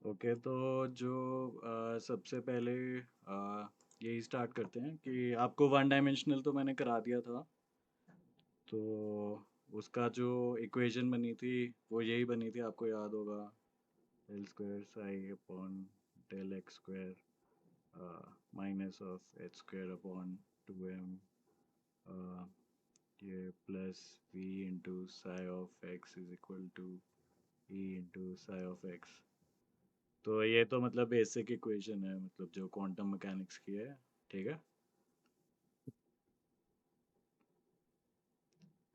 Okay, तो जो सबसे पहले यही स्टार्ट करते हैं कि आपको वन डायमेंशनल तो मैंने करा दिया था। तो उसका जो इक्वेशन बनी थी वो यही बनी थी, आपको याद होगा। Del square psi upon del x square minus of h square upon 2m, ये plus v into psi of x is equal to e into psi of x. तो ये तो मतलब बेसिक इक्वेशन है, मतलब जो क्वांटम मैकेनिक्स की है। ठीक है।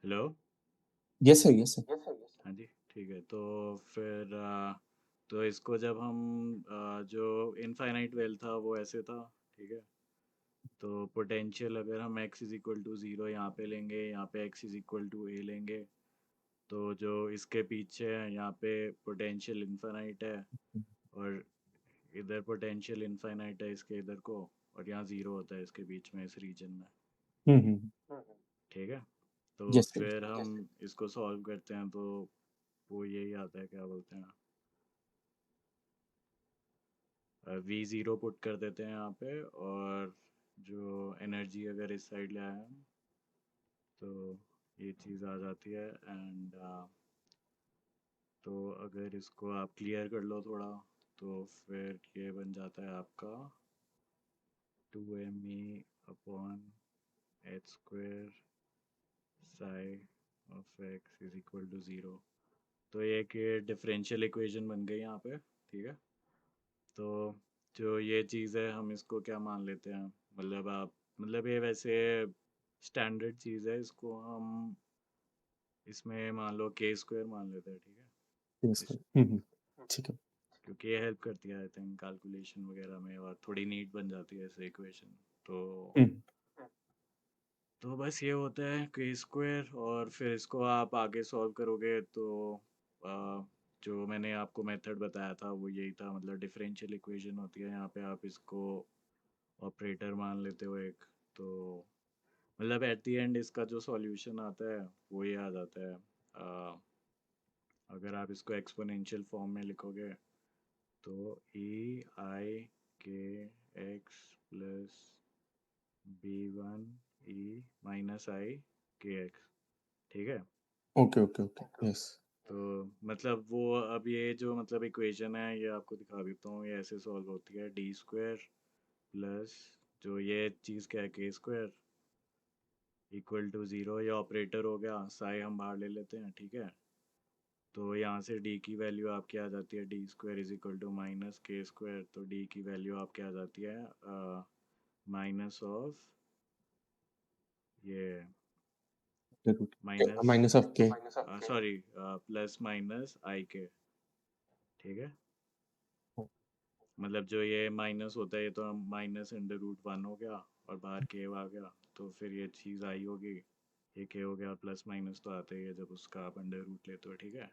Hello. Yes sir, yes sir. हाँ जी, ठीक है। तो फिर तो इसको जब हम जो इनफाइनाइट वेल था वो ऐसे था। ठीक है। तो पोटेंशियल अगर हम x is equal to zero यहाँ पे लेंगे, यहाँ पे x is equal to a लेंगे, तो जो इसके पीछे है यहाँ पे पोटेंशियल इनफाइनाइट है, और इधर पोटेंशियल इनफाइनाइट है इसके इधर को, और यहाँ ज़ीरो होता है इसके बीच में, इस रीजन में। हम्म। ठीक है। तो यस सर। फिर हम इसको सॉल्व करते हैं, तो वो यही आता है, क्या बोलते हैं, वी ज़ीरो पुट कर देते हैं यहाँ पे, और जो एनर्जी अगर इस साइड ले आए हम, तो ये चीज़ आ जाती है। एंड तो अगर इसको आप क्लियर कर लो थोड़ा, तो फिर ये बन जाता है आपका 2me upon h square psi of x is equal to zero. तो ये कि डिफरेंशियल इक्वेशन बन गई यहाँ पे। ठीक है। तो जो ये चीज़ है हम इसको क्या मान लेते हैं, मतलब आप, मतलब ये वैसे स्टैंडर्ड चीज़ है, इसको हम इसमें मान लो के स्क्वायर मान लेते हैं। ठीक है। यस इस सर। ठीक है। क्योंकि ये हेल्प करती है आई थिंक कैलकुलेशन वगैरह में, और थोड़ी नीट बन जाती है ऐसे इक्वेशन। तो हम्म। बस ये होता है के स्क्वायर, और फिर इसको आप आगे सॉल्व करोगे तो आ, जो मैंने आपको मेथड बताया था वो यही था, मतलब डिफरेंशियल इक्वेशन होती है, यहाँ पे आप इसको ऑपरेटर मान लेते हो एक। तो मतलब एट द एंड इसका जो सॉल्यूशन आता है वो ये आ जाता है। अगर आप इसको एक्सपोनेंशियल फॉर्म में लिखोगे, तो ई आई के x plus B one E minus i के एक्स। ठीक है। Okay okay okay. यस। तो मतलब वो, अब ये जो मतलब इक्वेशन है ये आपको दिखा देता हूँ, ये ऐसे सॉल्व होती है, डी स्क्वायर प्लस जो ये चीज़ क्या है के स्क्वायर इक्वल टू ज़ीरो, ये ऑपरेटर हो गया, साई हम बाहर ले लेते हैं। ठीक है। तो यहाँ से डी की वैल्यू आपकी आ जाती है d square is equal to minus k square, तो डी की वैल्यू आपके आ जाती है माइनस ऑफ ये minus, minus of k. Sorry, plus minus i k. ठीक है। मतलब जो ये माइनस होता है ये तो माइनस अंडर रूट वन हो गया, और बाहर के आ गया, तो फिर ये चीज़ आई होगी, ये के हो गया, प्लस माइनस तो आता ही है जब उसका आप अंडर रूट लेते हो। ठीक है।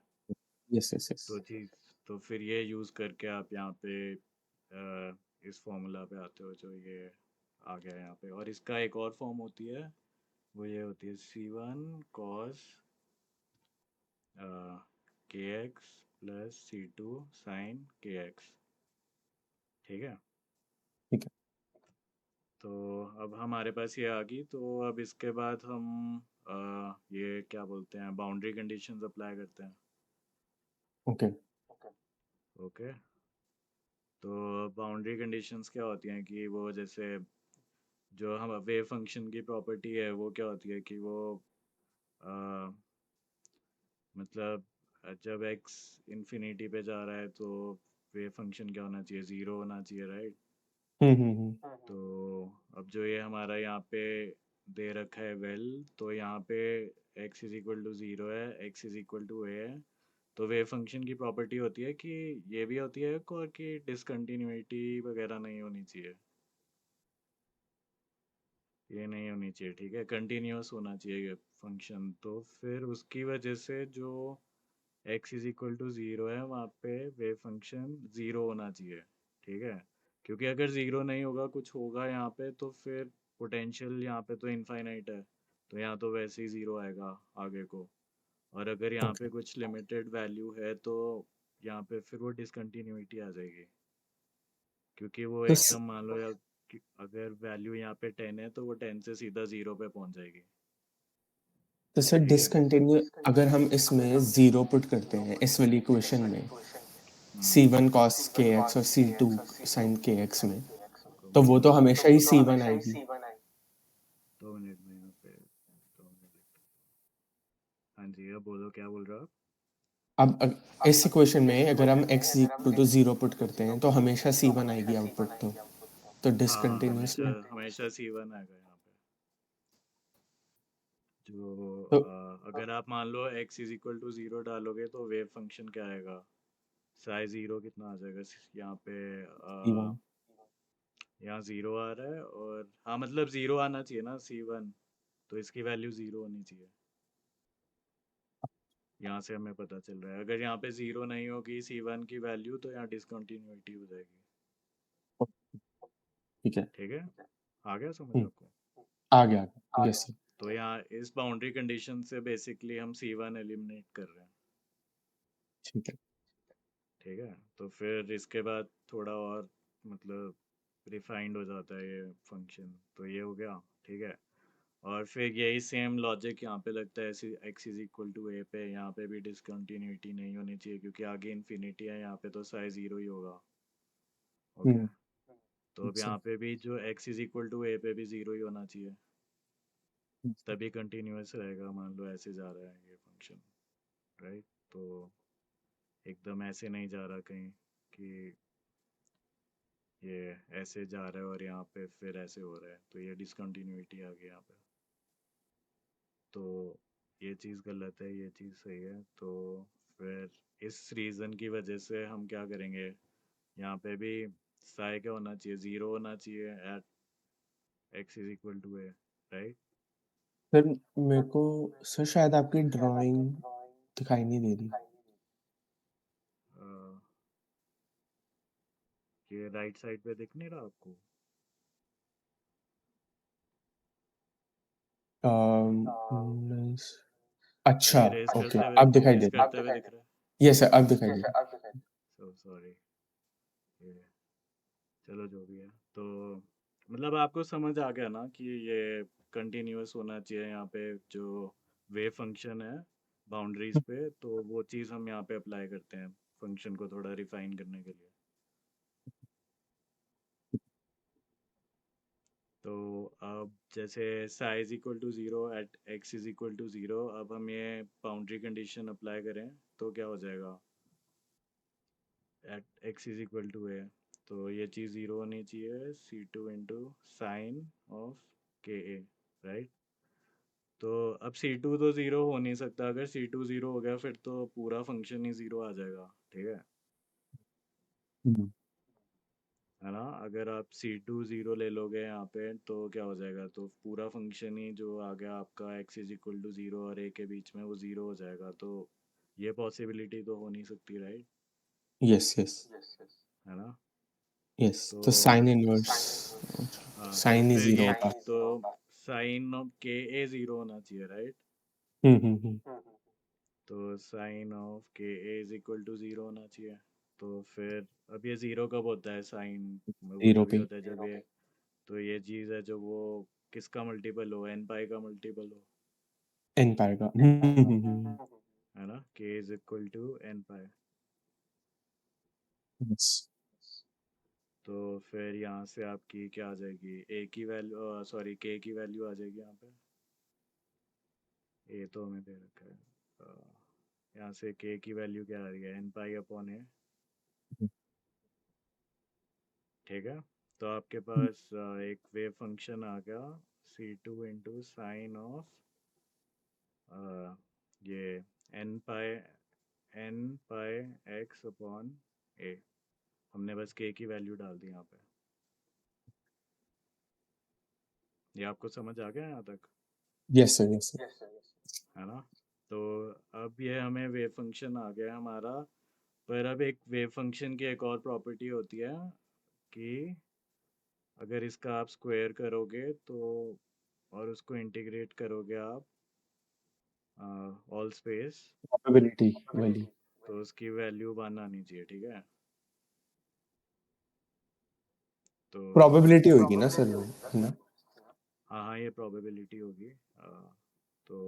Yes yes yes. तो चीज़, तो फिर ये यूज़ करके आप यहाँ पे इस फॉर्मूला पे आते हो, जो ये आ गया यहाँ पे। और इसका एक और फॉर्म होती है, वो ये होती है c one cos k x plus सी टू साइन के एक्स। ठीक है। ठीक है। तो अब हमारे पास ये आ गई, तो अब इसके बाद हम ये क्या बोलते हैं, बाउंड्री कंडीशंस अप्लाई करते हैं। ओके। ओके। तो बाउंड्री कंडीशंस क्या होती हैं कि वो जैसे जो हम वेव फंक्शन की प्रॉपर्टी है वो क्या होती है कि वो अ, मतलब जब x इन्फिनिटी पे जा रहा है तो वेव फंक्शन क्या होना चाहिए, ज़ीरो होना चाहिए, राइट। हम्म। तो अब जो ये हमारा यहाँ पे दे रखा है वेल, तो यहाँ पे x is equal to zero है, x is equal to a है। तो वेव फंक्शन की प्रॉपर्टी होती है कि ये भी होती है और कि डिसकंटिन्यूटी वगैरह नहीं होनी चाहिए, ये नहीं होनी चाहिए। ठीक है, कंटिन्यूस होना चाहिए फंक्शन। तो फिर उसकी वजह से जो x is equal to zero है वहाँ पे वेव फंक्शन ज़ीरो होना चाहिए। ठीक है। क्योंकि अगर ज़ीरो नहीं होगा, कुछ होगा यहाँ पे, तो फिर पोटेंशियल यहाँ पे तो इनफाइनाइट है, तो यहाँ तो वैसे ही ज़ीरो आएगा आगे को। और अगर यहाँ ओके। पे कुछ लिमिटेड वैल्यू है, तो यहाँ पे फिर वो डिसकंटिन्यूटी आ जाएगी, क्योंकि वो तो एकदम मान लो या अगर वैल्यू यहाँ पे 10 है तो वो 10 से सीधा 0 पे पहुंच जाएगी। तो सर ठीक है। डिसकंटिन्यू अगर हम इसमें 0 पुट करते हैं इस वाली इक्वेशन में हम्म। C1 cos kx और C2 sin kx में, रुको तो मैं वो यहाँ तो पे हमेशा ही C1 आएगी। 2 मिनट में यहाँ पे 2 मिनट लिखता हूँ। हाँ जी, अब बोलो क्या बोल रहे हो आप? अब इस इक्वेशन में अगर हम x इक्वल टू 0 पुट करते हैं तो हमेशा C1 आएगी आउटपुट, तो हाँ, डिसकंटिन्यूअस हमेशा में हमेशा C1 आएगा यहाँ पे। जो तो अगर आप मान लो x इज इक्वल टू 0 डालोगे तो वेव फंक्शन क्या आएगा? साइज 0 कितना आ जाएगा यहाँ पे? C1 यहाँ 0 आ रहा है, और हाँ मतलब 0 आना चाहिए ना C1, तो इसकी वैल्यू 0 होनी चाहिए। यहाँ से हमें पता चल रहा है अगर यहाँ पे 0 नहीं होगी C1 की वैल्यू तो यहाँ डिसकंटिन्यूटी हो जाएगी। ठीक है। ठीक है, आ गया समझ आपको? आ गया यस सर। तो यहाँ इस बाउंड्री कंडीशन से बेसिकली हम C1 एलिमिनेट कर रहे हैं। ठीक है। ठीक है, तो फिर इसके बाद थोड़ा और मतलब रिफाइंड हो जाता है ये फंक्शन, तो ये हो गया। ठीक है, और फिर यही सेम लॉजिक यहाँ पे लगता है, एक्स इज इक्वल टू ए पे यहाँ पे भी डिसकंटिन्यूटी नहीं होनी चाहिए, क्योंकि आगे इन्फिनिटी है यहाँ पे तो साइज 0 ही होगा। ओके, तो अब सर यहाँ पे भी जो एक्स इज इक्वल टू ए पे भी 0 ही होना चाहिए, तभी कंटिन्यूअस रहेगा। मान लो ऐसे जा रहा है ये फंक्शन, राइट? तो एकदम ऐसे नहीं जा रहा कहीं कि ये ऐसे जा रहा है और यहाँ पे फिर ऐसे हो रहा है, तो ये डिसकंटिन्यूटी आ गई यहाँ पे। तो ये चीज़ गलत है, ये चीज़ सही है। तो फिर इस रीज़न की वजह से हम क्या करेंगे, यहाँ पे भी साई क्या होना चाहिए? 0 होना चाहिए at x is equal to a, right? Sir मेरे को सर शायद आपकी ड्राइंग दिखाई नहीं दे रही। ये राइट साइड पे दिख नहीं रहा आपको? नाइस अच्छा इरेज ओके करते हुए, अब दिखाई इरेज दे रही। करते हुए दिख रहा है? यस सर अब दिखाई दे रही। So sorry. ये चलो जो भी है, तो मतलब आपको समझ आ गया ना कि ये कंटिन्यूअस होना चाहिए यहाँ पे जो वेव फंक्शन है बाउंड्रीज पे, तो वो चीज़ हम यहाँ पे अप्लाई करते हैं फंक्शन को थोड़ा रिफाइन करने के लिए। तो अब जैसे psi equal to 0 at x is equal to 0, अब हम ये बाउंड्री कंडीशन अप्लाई करें तो क्या हो जाएगा? At x is equal to a, तो ये चीज़ 0 होनी चाहिए, C2 इंटू साइन ऑफ के ए, राइट? तो अब C2 तो 0 हो नहीं सकता, अगर C2 0 हो गया फिर तो पूरा फंक्शन ही 0 आ जाएगा। ठीक है हम्म, है ना? अगर आप C2 0 ले लोगे यहाँ पे तो क्या हो जाएगा, तो पूरा फंक्शन ही जो आ गया आपका x इज इक्वल टू 0 और a के बीच में वो 0 हो जाएगा। तो ये पॉसिबिलिटी तो हो नहीं सकती, राइट? यस यस है ना? यस तो तो साइन इनवर्स हाँ, तो साइन ही फिर 0 ये होगा। तो साइन ऑफ के ए 0 होना चाहिए, राइट? हम्म। तो साइन ऑफ के ए इज इक्वल टू 0 होना चाहिए। तो फिर अब ये 0 कब होता है साइन? वो 0 तभी पे होता है जब ये, तो ये चीज़ है जो वो किसका मल्टीपल हो? एन पाई का मल्टीपल हो, एन पाएगा है ना? k is equal to n pi. Yes तो फिर यहाँ से आपकी क्या आ जाएगी? a की वैल्यू, सॉरी k की वैल्यू आ जाएगी यहाँ पे। a तो हमें दे रखा है। यहाँ से k की वैल्यू क्या आ रही है? N pi upon a. ठीक है, तो आपके पास एक वेव फंक्शन आ गया, C2 इंटू साइन ऑफ ये एन पाई एक्स अपॉन ए। हमने बस k की वैल्यू डाल दी यहाँ पे। ये आपको समझ आ गया यहाँ तक? यस सर है ना? तो अब ये हमें वेव फंक्शन आ गया हमारा। पर अब एक वेव फंक्शन की एक और प्रॉपर्टी होती है कि अगर इसका आप स्क्वायर करोगे तो, और उसको इंटीग्रेट करोगे आप ऑल स्पेस, प्रोबेबिलिटी वाली तो उसकी वैल्यू 1 आनी चाहिए, ठीक है। तो प्रोबेबिलिटी होगी ना सर वो, है ना? हाँ हाँ, ये प्रोबेबिलिटी होगी। तो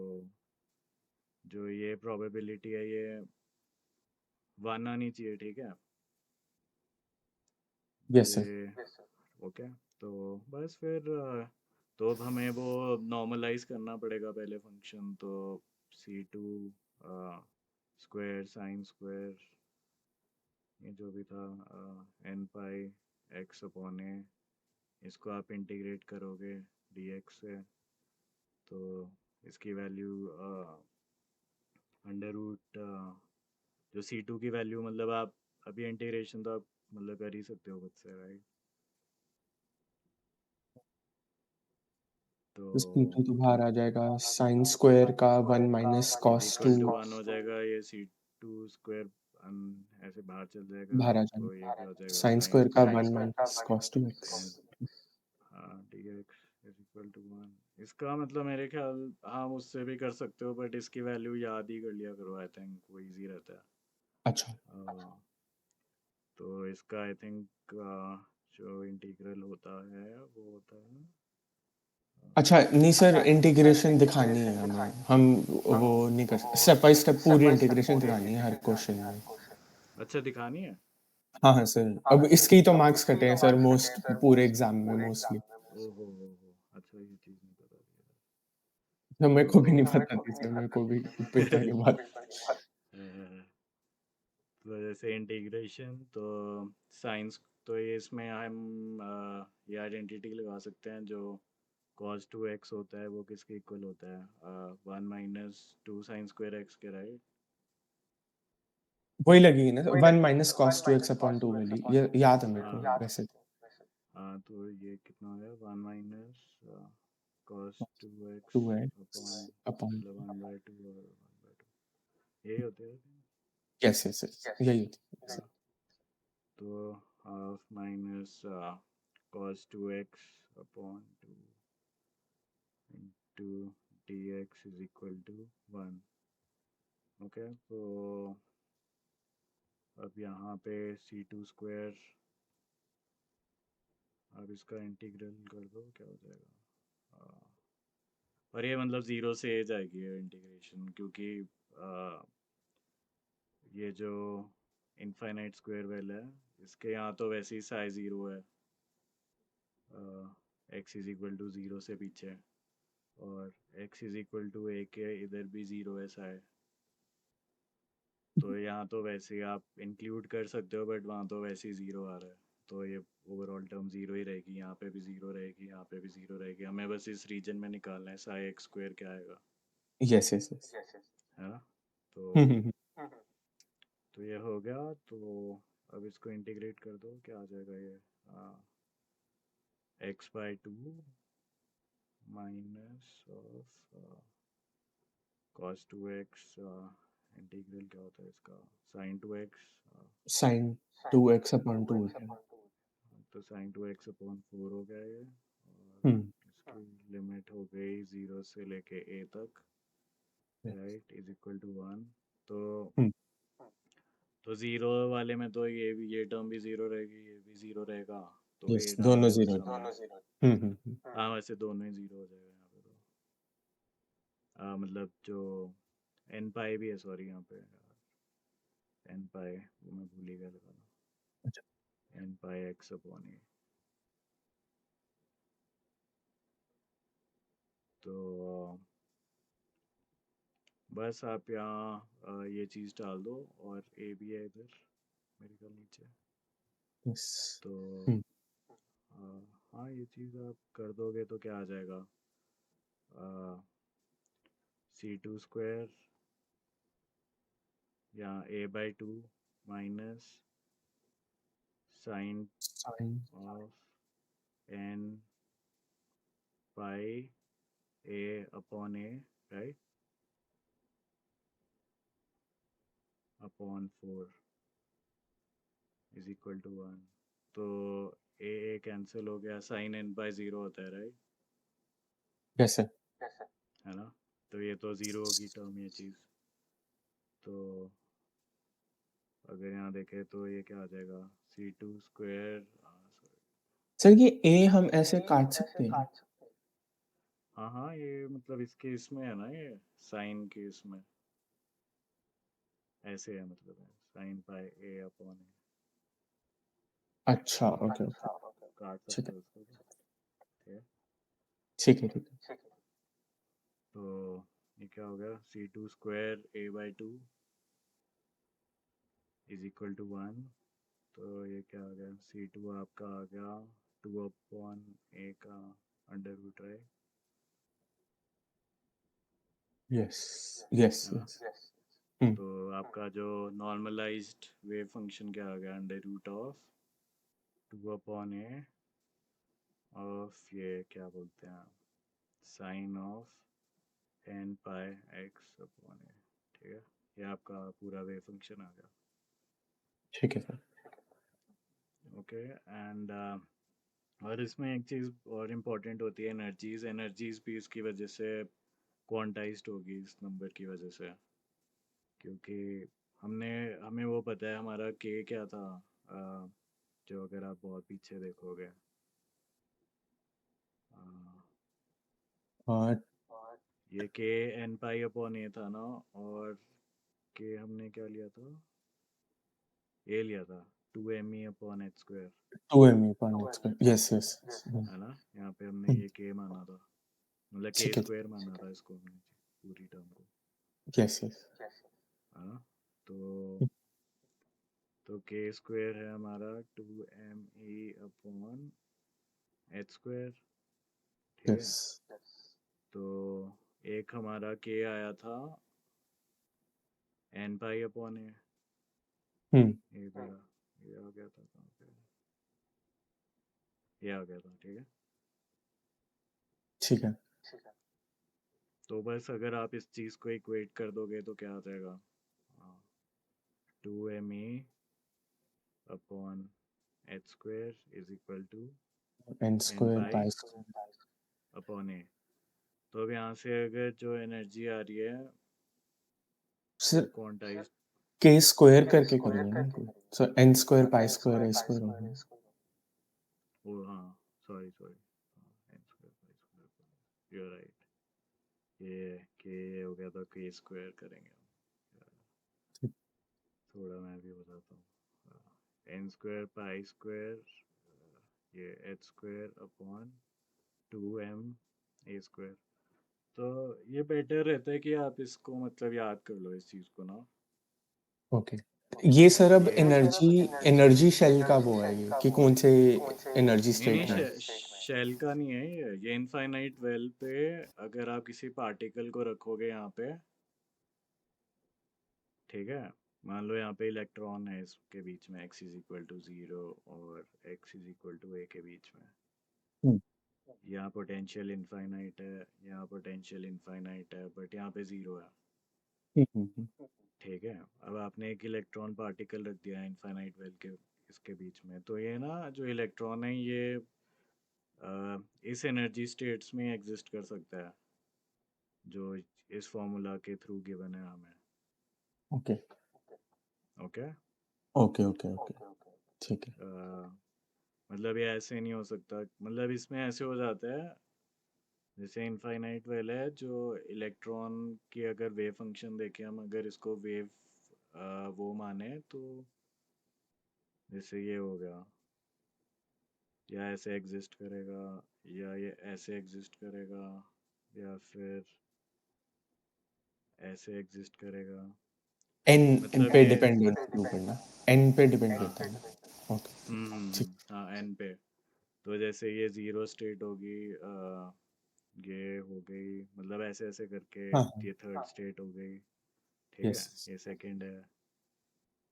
जो ये प्रोबेबिलिटी है ये 1 आनी चाहिए, ठीक है। Yes sir. ये ओके। तो बस फिर तो अब हमें वो नॉर्मलाइज करना पड़ेगा पहले फंक्शन। तो C2 स्क्वायर साइन स्क्वायर, ये जो भी था एन पाई एक्स अपॉन ए, इसको आप इंटीग्रेट करोगे dx से। तो इसकी वैल्यू अंडर रूट जो C2 की वैल्यू, मतलब आप अभी इंटीग्रेशन तो आप मतलब कर ही सकते हो खुद से, राइट। तो तो C2 तो बाहर आ जाएगा, साइन स्क्वायर का 1 माइनस कॉस 2 इक्वल टू 1 हो जाएगा, ये C2 स्क्वायर ऐसे बाहर चल जाएगा। बाहर आ तो जाएगा, ये क्या हो जाएगा, साइन साइन स्क्वायर का square 1 minus cos 2x। N dx is equal to 1। इसका मतलब मेरे ख्याल हम उससे भी कर सकते हो, बट इसकी वैल्यू याद ही कर लिया करो, आई थिंक वो इजी रहता है। अच्छा। तो इसका आई थिंक जो इंटीग्रल होता है वो होता है अच्छा, नहीं सर, इंटीग्रेशन दिखानी है हमें, हम वो नहीं कर स्टेप बाय स्टेप पूरी इंटीग्रेशन दिखानी है हर क्वेश्चन में। अच्छा दिखानी है। हाँ, हाँ सर, अब इसके ही तो मार्क्स कटे हैं सर मोस्ट पूरे एग्जाम में मोस्टली। ओहो, अच्छा ये चीज़ नहीं पता थी। तो मेरे को भी नहीं तो पता थी सर, मेरे को भी पता ये बात। अ, तो जैसे इंटीग्रेशन तो साइंस, तो ये इसमें हम ये आइडेंटिटी लगा सकते हैं जो cos 2x होता है वो किसके इक्वल होता है, 1 - 2 sin² x के, राइट। वही लगी ना 1 माइनस कॉस 2x अपॉन 2 वाली, ये याद है मेरे हाँ को हाँ वैसे तो। हाँ, तो ये कितना हो गया, 1 - cos 2x upon 2x upon मतलब 1/2 और 1/2 यही होते हैं। यस यस यस, यही होती है सर। हाँ, तो half minus cos 2x upon 2 into dx is equal to 1। Okay, तो अब यहाँ पे C2 स्क्वायर, अब इसका इंटीग्रल कर दो, क्या हो जाएगा। और ये मतलब ज़ीरो से ए जाएगी ये इंटीग्रेशन, क्योंकि आ, ये जो इनफाइनाइट स्क्वायर वेल है, इसके यहाँ तो वैसे ही साइज ज़ीरो है, x is equal to zero से पीछे, और x is equal to a के इधर भी ज़ीरो है साइड। तो यहाँ तो वैसे ही आप इंक्लूड कर सकते हो, बट वहाँ तो वैसे ही ज़ीरो आ रहा है। तो ये ओवरऑल टर्म ज़ीरो ही रहेगी, यहाँ पे भी ज़ीरो रहेगी, यहाँ पे भी ज़ीरो रहेगी। हमें बस इस रीजन में निकालना है साई एक्स स्क्वायर क्या आएगा, यस यस यस। है ना। तो हुँ। तो ये हो गया। तो अब इसको इंटीग्रेट कर दो, क्या आ जाएगा ये, x/2 minus of cos 2x, integral क्या होता है इसका, sin 2x। Sign 2x upon 2 होता है। तो sin 2x अपॉन 4 हो गया ये, और हुँ। इसकी लिमिट हो गई 0 से लेके a तक, yes. Right, is equal to 1। तो हुँ। तो ज़ीरो वाले में तो ये टर्म भी ज़ीरो रहेगी, ये भी ज़ीरो रहेगा। तो यस, a दोनों टर्म तो 0 बचा हमारा। हुँ। हाँ, वैसे दोनों ही ज़ीरो हो जाएगा यहाँ पे तो। मतलब जो एन पाई भी है, सॉरी यहाँ पे एन पाई वो मैं भूल ही गया लगाना, अच्छा। N pi x upon a. तो बस आप यहाँ ये चीज़ डाल दो, और ए भी है इधर मेरे ख्याल नीचे। यस। तो हुँ। अ, हाँ, ये चीज़ आप कर दोगे तो क्या आ जाएगा, C2 स्क्वायर या a/2 minus sine sine of n pi a upon a, right, upon 4 is equal to 1। तो ए कैंसिल हो गया, साइन एन बाई ज़ीरो होता है, राइट, यस सर। है ना। तो ये तो ज़ीरो होगी टर्म, ये चीज़। तो अगर यहाँ देखें तो ये क्या आ जाएगा, C2 स्क्वायर। सर ये ए हम ऐसे काट सकते हैं? हाँ हाँ, ये मतलब इसके इसमें है ना, ये साइन के इसमें ऐसे है, मतलब है साइन पाई ए अपॉन ए। अच्छा, ओके, ओके। काट ठीक सकते है, हो उसको भी, ठीक है। ठीक है, ठीक है। तो ये क्या हो गया, C2 square A/2 is equal to 1। तो ये क्या आ गया, C2 आपका आ गया 2/a का under root, right, yes, yes, है ना। यस। हुँ, तो आपका जो नॉर्मलाइज्ड वेव फंक्शन क्या आ गया, under root of 2/a of ये क्या बोलते हैं, sine of n pi x upon a, ठीक है। ये आपका पूरा वेव फंक्शन आ गया, ठीक है सर। ओके। एंड और इसमें एक चीज़ और इम्पोर्टेंट होती है, एनर्जीज। एनर्जीज भी इसकी वजह से क्वांटाइज्ड होगी इस नंबर की वजह से, क्योंकि हमने हमें वो पता है हमारा के क्या था, अ, जो अगर आप बहुत पीछे देखोगे, अ, और ये के n पाई अपॉन ए था ना, और के हमने क्या लिया था, ए लिया था 2me upon h square, 2m upon x square, yes, yes. हुँ, है ना। यहाँ पे हमने हुँ, ये के माना था, मतलब के ठीक है, स्क्वायर माना था इसको हमने, पूरी टर्म को, यस, यस। है ना। तो हुँ, के स्क्वायर है हमारा 2me अपॉन एच स्क्वायर, ठीक है। यस। तो एक हमारा के आया था n पाई अपॉन ए, हुँ, ये गया, ये आ गया था कहाँ पे, ये आ गया था, ठीक है। ठीक है। तो बस अगर आप इस चीज़ को इक्वेट कर दोगे तो क्या आ जाएगा, 2me upon h square is equal to n n square pi pi square. Upon a. तो अब यहाँ से अगर जो एनर्जी आ रही है सर वो क्वांटाइज, k स्क्वायर करके करिए ना कोई। सो n square pi square a square हो गया। ओ हाँ, sorry sorry, n square pi square, you right. ये के हो गया तो के स्क्वायर करेंगे हम, ठीक, थोड़ा मैं भी बताता हूँ। n स्क्वायर पाई स्क्वायर, ये एच स्क्वायर अपॉन 2m ए स्क्वायर। तो ये बेटर रहता है कि आप इसको मतलब याद कर लो इस चीज़ को ना, ओके। ये सर अब ये एनर्जी एनर्जी शेल का वो है ये कि कौन से एनर्जी नहीं नहीं, स्टेट में? शेल का नहीं है ये इनफाइनाइट वेल पे अगर आप किसी पार्टिकल को रखोगे यहाँ पे, ठीक है। मान लो यहाँ पे इलेक्ट्रॉन है इसके बीच में, x इज इक्वल टू 0 और x is equal to a के बीच में, हुँ, यहाँ पोटेंशियल इनफाइनाइट है, यहाँ पोटेंशियल इनफाइनाइट है, बट यहाँ पे 0 है, हुँ, हुँ, हुँ। ठीक है। अब आपने एक इलेक्ट्रॉन पार्टिकल रख दिया है इनफाइनाइट वेल के इसके बीच में, तो ये ना जो इलेक्ट्रॉन है ये इस एनर्जी स्टेट्स में एग्जिस्ट कर सकता है, जो इस फॉर्मूला के थ्रू गिवन है हमें, okay, okay. Okay, okay, okay. ठीक है। मतलब ये ऐसे नहीं हो सकता, मतलब इसमें ऐसे हो जाता है, जैसे इनफाइनाइट वेल है, जो इलेक्ट्रॉन की अगर वेव फंक्शन देखें हम, अगर इसको वेव वो माने तो जैसे ये हो गया, या ऐसे एग्जिस्ट करेगा, या ये ऐसे एग्जिस्ट करेगा, या फिर ऐसे एग्जिस्ट करेगा, n इन मतलब पे ये, डिपेंडेंस प्रूव करना। n पे डिपेंड हाँ, करता है ना? ओके, ठीक। हाँ एन पे। तो जैसे ये जीरो स्टेट होगी, ये हो गई, मतलब ऐसे ऐसे करके हाँ, हाँ। ये थर्ड स्टेट हो गई, ठीक है। यस, ये सेकंड है,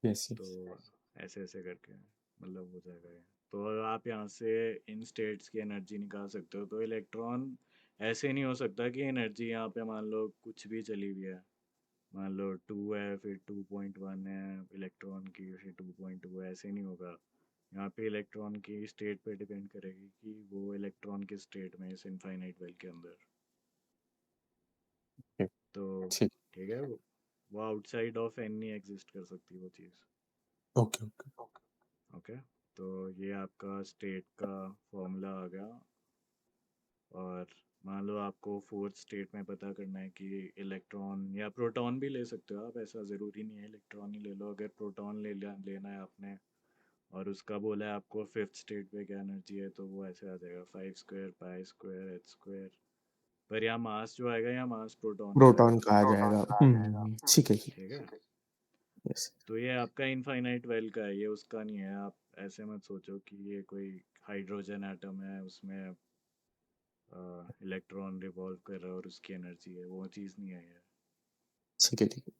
यस, तो यस। ऐसे ऐसे करके मतलब हो जाएगा ये। तो आप यहाँ से इन स्टेट्स की एनर्जी निकाल सकते हो। तो इलेक्ट्रॉन ऐसे नहीं हो सकता कि एनर्जी यहाँ पे मान लो कुछ भी चली हुई है, मान लो 2 है फिर 2.1 है इलेक्ट्रॉन की, फिर 2.2 है, ऐसे नहीं होगा। यहाँ पे इलेक्ट्रॉन की स्टेट पे डिपेंड करेगी कि वो इलेक्ट्रॉन किस स्टेट में है इस इनफाइनाइट वेल के अंदर। ठीक, तो ठीक। ठीक है, वो आउटसाइड ऑफ एन नहीं एग्जिस्ट कर सकती वो चीज़। Okay, okay. ओके, तो ये आपका स्टेट का फॉर्मूला आ गया। और मान लो आपको फोर्थ स्टेट में पता करना है कि इलेक्ट्रॉन या प्रोटॉन भी ले सकते हो आप, ऐसा ज़रूरी नहीं है इलेक्ट्रॉन ही ले लो। अगर प्रोटॉन लेना है आपने और उसका बोला है आपको फिफ्थ स्टेट पे क्या एनर्जी है, तो वो ऐसे आ जाएगा 5 square pi square h square. पर यहाँ मास जो आएगा, यहाँ मास प्रोटॉन का प्रोटॉन आएगा। का आ जाएगा। ठीक है, ठीक ठीक है, है। यस। तो ये आपका इनफाइनाइट वेल का है, ये उसका नहीं है। आप ऐसे मत सोचो कि ये कोई हाइड्रोजन एटम है, उसमें इलेक्ट्रॉन रिवॉल्व कर रहा है और उसकी एनर्जी है, वो चीज़ नहीं है ये। ठीक है, ठीक है।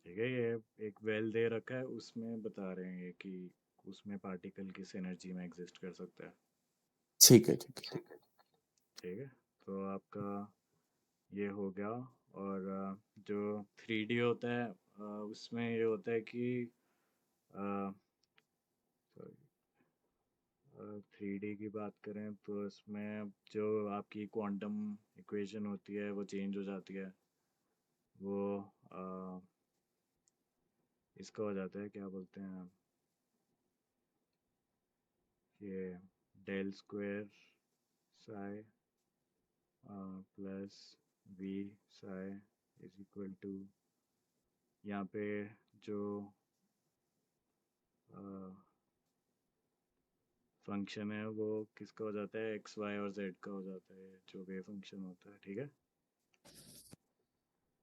ठीक है, ये एक वेल दे रखा है, उसमें बता रहे हैं ये कि उसमें पार्टिकल किस एनर्जी में एग्जिस्ट कर सकता है। ठीक है, ठीक है। ठीक है, तो आपका ये हो गया। और जो 3D होता है, उसमें ये होता है कि थ्री डी की बात करें तो इसमें जो आपकी क्वांटम इक्वेशन होती है वो चेंज हो जाती है। वो अ, इसका हो जाता है, क्या बोलते हैं ये, del square psi plus v psi is equal to, यहाँ पे जो फंक्शन है वो किसका हो जाता है, एक्स वाई और जेड का हो जाता है, जो वेव फंक्शन होता है। ठीक है,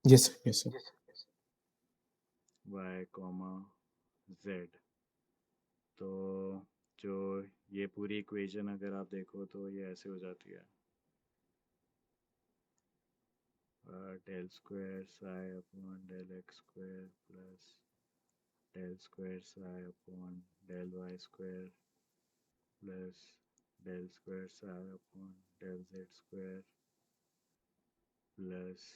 yes sir, yes sir. Y comma z. तो जो ये पूरी इक्वेशन अगर आप देखो तो ये ऐसे हो जाती है, del square psi upon del x square plus del square psi upon del y square plus del square psi upon del z square plus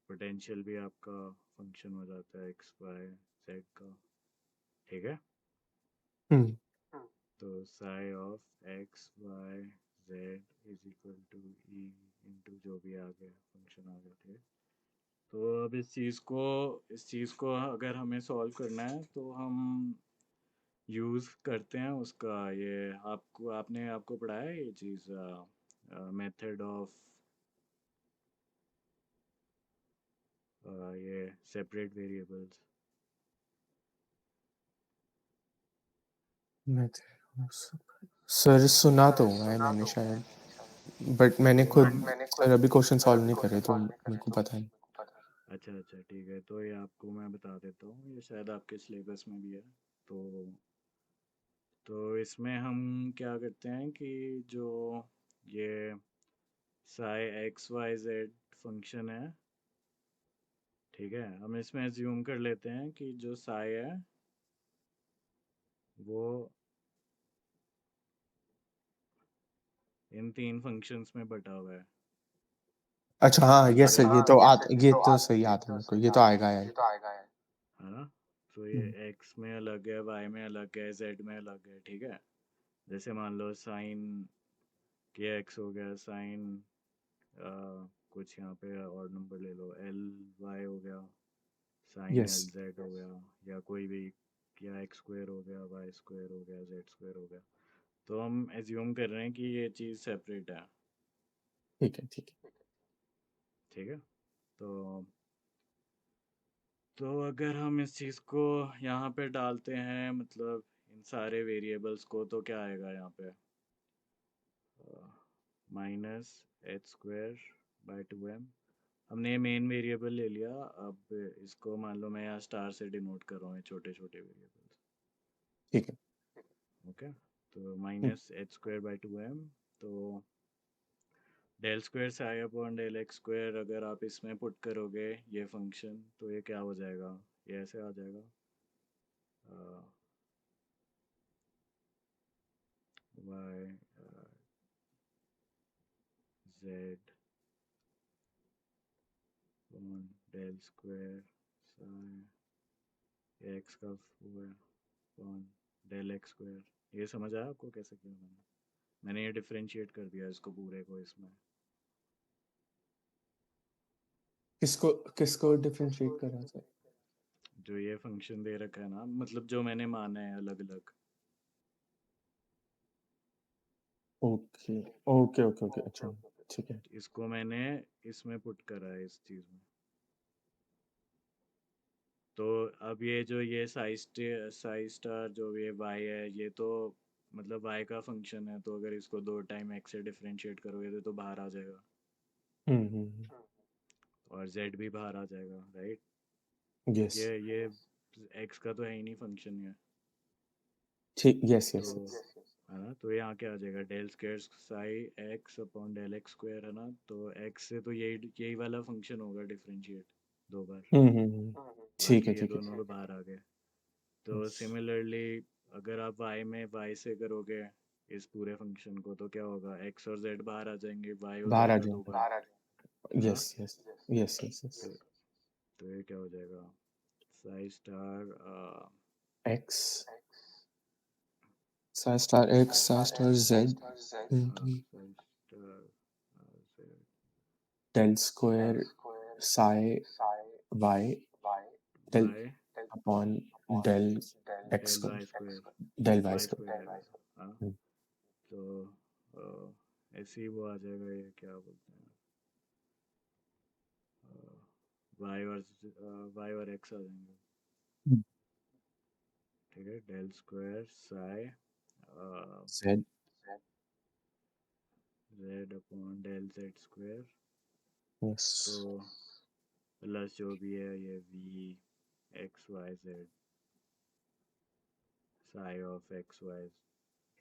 potential भी आपका फंक्शन हो जाता है एक्स वाई जेड का। ठीक है, हुँ, तो psi of x y z is equal to E into जो भी आ गया फंक्शन आ गया। ठीक है, तो अब इस चीज़ को अगर हमें सॉल्व करना है तो हम यूज़ करते हैं उसका ये, आपको पढ़ाया है ये चीज़, मेथड ऑफ ये सेपरेट वेरिएबल्स। मैं सर सुना तो हुआ है मैंने शायद, बट मैंने तो खुद सर अभी क्वेश्चन सॉल्व नहीं करे तो मेरे को पता नहीं। अच्छा अच्छा, ठीक है, तो ये आपको मैं बता देता हूँ, ये शायद आपके सिलेबस में भी है। तो इसमें हम क्या करते हैं कि जो ये psi x y z function है, ठीक है, हम इसमें एज्यूम कर लेते हैं कि जो साई है वो इन तीन फंक्शंस में बटा हुआ है। अच्छा हाँ, यस अगर सर, ये तो सही याद है मेरे को, ये तो आएगा यार। है ना, तो ये हुँ, एक्स में अलग है, वाई में अलग है, जेड में अलग है। ठीक है, जैसे मान लो साइन के एक्स हो गया, साइन कुछ यहाँ पे और नंबर ले लो, एल वाई हो गया, साइन यस, एल जेड हो गया, या कोई भी, या एक्स स्क्वायर हो गया, वाई स्क्वायर हो गया, जेड स्क्वायर हो गया। तो हम एज्यूम कर रहे हैं कि ये चीज़ सेपरेट है। ठीक है, ठीक है। ठीक है, तो अगर हम इस चीज़ को यहाँ पे डालते हैं, मतलब इन सारे वेरिएबल्स को, तो क्या आएगा यहाँ पे, minus h square by 2m। हमने ये मेन वेरिएबल ले लिया। अब इसको मान लो मैं यहाँ स्टार से डिनोट कर रहा हूँ, ये छोटे छोटे वेरिएबल्स। ठीक है। ओके, तो हुँ, minus h square by 2m। तो डेल स्क्वायर से i upon del x square अगर आप इसमें पुट करोगे ये फंक्शन, तो ये क्या हो जाएगा, ये ऐसे आ जाएगा, y z upon del square sine x का हुआ अपॉन डेल एक्स स्क्वायर। ये समझ आया आपको कैसे किया मैंने ये डिफरेंशिएट कर दिया इसको पूरे को इसमें। किसको किसको डिफरेंशिएट कर रहा है सर? जो ये फंक्शन दे रखा है ना, मतलब जो मैंने माना है अलग अलग, ओके, ओके, ओके, ओके, अच्छा, ठीक है। इसको मैंने इसमें पुट करा है इस चीज में। तो अब ये जो ये साई स्टार जो ये वाई है, ये तो मतलब वाई का फंक्शन है, तो अगर इसको दो टाइम एक्स से डिफरेंशिएट करोगे तो बाहर आ जाएगा, और जेड भी बाहर आ जाएगा, राइट? यस, ये एक्स का तो है ही नहीं फंक्शन ये। ठीक, यस, तो यस, यस। है ना, तो यहाँ क्या आ जाएगा, del square psi x upon del x square, है ना, तो एक्स से तो यही यही वाला फंक्शन होगा डिफरेंशिएट दो बार। ठीक है, बाकी ये ठीक है। दोनों तो बाहर आ गए। तो यस, सिमिलरली अगर आप y में y से करोगे इस पूरे फंक्शन को, तो क्या होगा, x और z बाहर आ जाएंगे, y हो बाहर आ जाएगा दो जाएगा। बार, है ना। Yes, yes, yes, yes, yes. तो तो ये क्या हो जाएगा, psi star x, psi star x, psi star z into psi star z del square psi y del y upon del x del y square, square, del y y square. Square आ जाएगा, हाँ। तो ऐसे ही वो आ जाएगा, ये क्या बोलते हैं, y और y और x आ जाएंगे, ठीक है, del square psi z, z upon del z square, yes, तो प्लस जो भी है ये v x y z psi of x y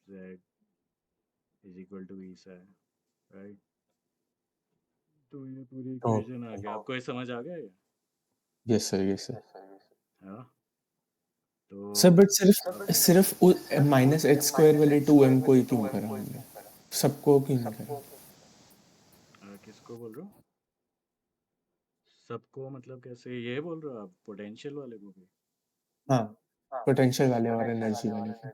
z is equal to E psi, right? तो ये पूरी ओ, इक्वेशन आ गया, आपको ये समझ आ गया ये? Yes sir, yes sir. हाँ। तो सर बट सिर्फ सिर्फ माइनस एक्स स्क्वायर वाले टू एम को ही क्यों करा हमने, सबको क्यों नहीं करा? किसको बोल रहे हो सबको, मतलब कैसे ये बोल रहे हो आप, पोटेंशियल वाले को भी? हाँ, पोटेंशियल वाले और एनर्जी वाले को।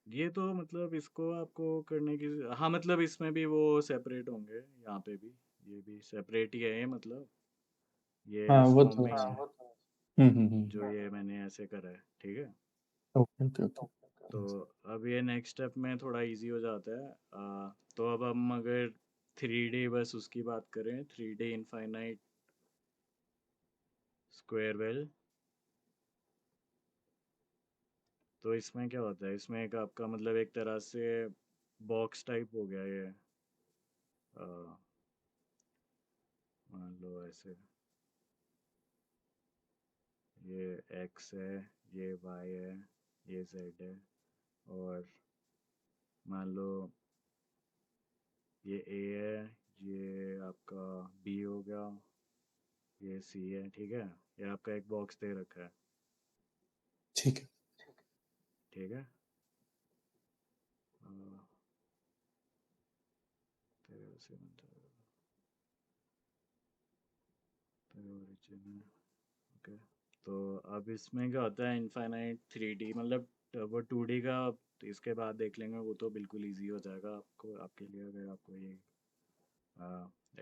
ये तो मतलब इसको आपको करने की, हाँ, मतलब इसमें भी वो सेपरेट होंगे, यहाँ पे भी ये भी सेपरेट ही है ये, मतलब ये हाँ इस वो फॉर्म तो, में ही है जो हम्म। ये मैंने ऐसे करा है, ठीक है। Okay, okay, okay. तो अब ये नेक्स्ट स्टेप में थोड़ा इजी हो जाता है, तो अब हम अगर 3D बस उसकी बात करें, 3D इनफाइनाइट स्क्वायर वेल, तो इसमें क्या होता है, इसमें एक आपका मतलब एक तरह से बॉक्स टाइप हो गया ये, अ, मान लो ऐसे, ये x है, ये y है, ये z है, और मान लो ये a है, ये आपका b हो गया, ये c है, ठीक है। ये आपका एक बॉक्स दे रखा है, ठीक है। ठीक है। अ, तेरे से मतलब तेरे origin है, ओके। तो अब इसमें क्या होता है, इनफाइनाइट 3D मतलब वो 2D का तो इसके बाद देख लेंगे, वो तो बिल्कुल इजी हो जाएगा आपको, आपके लिए, अगर आपको ये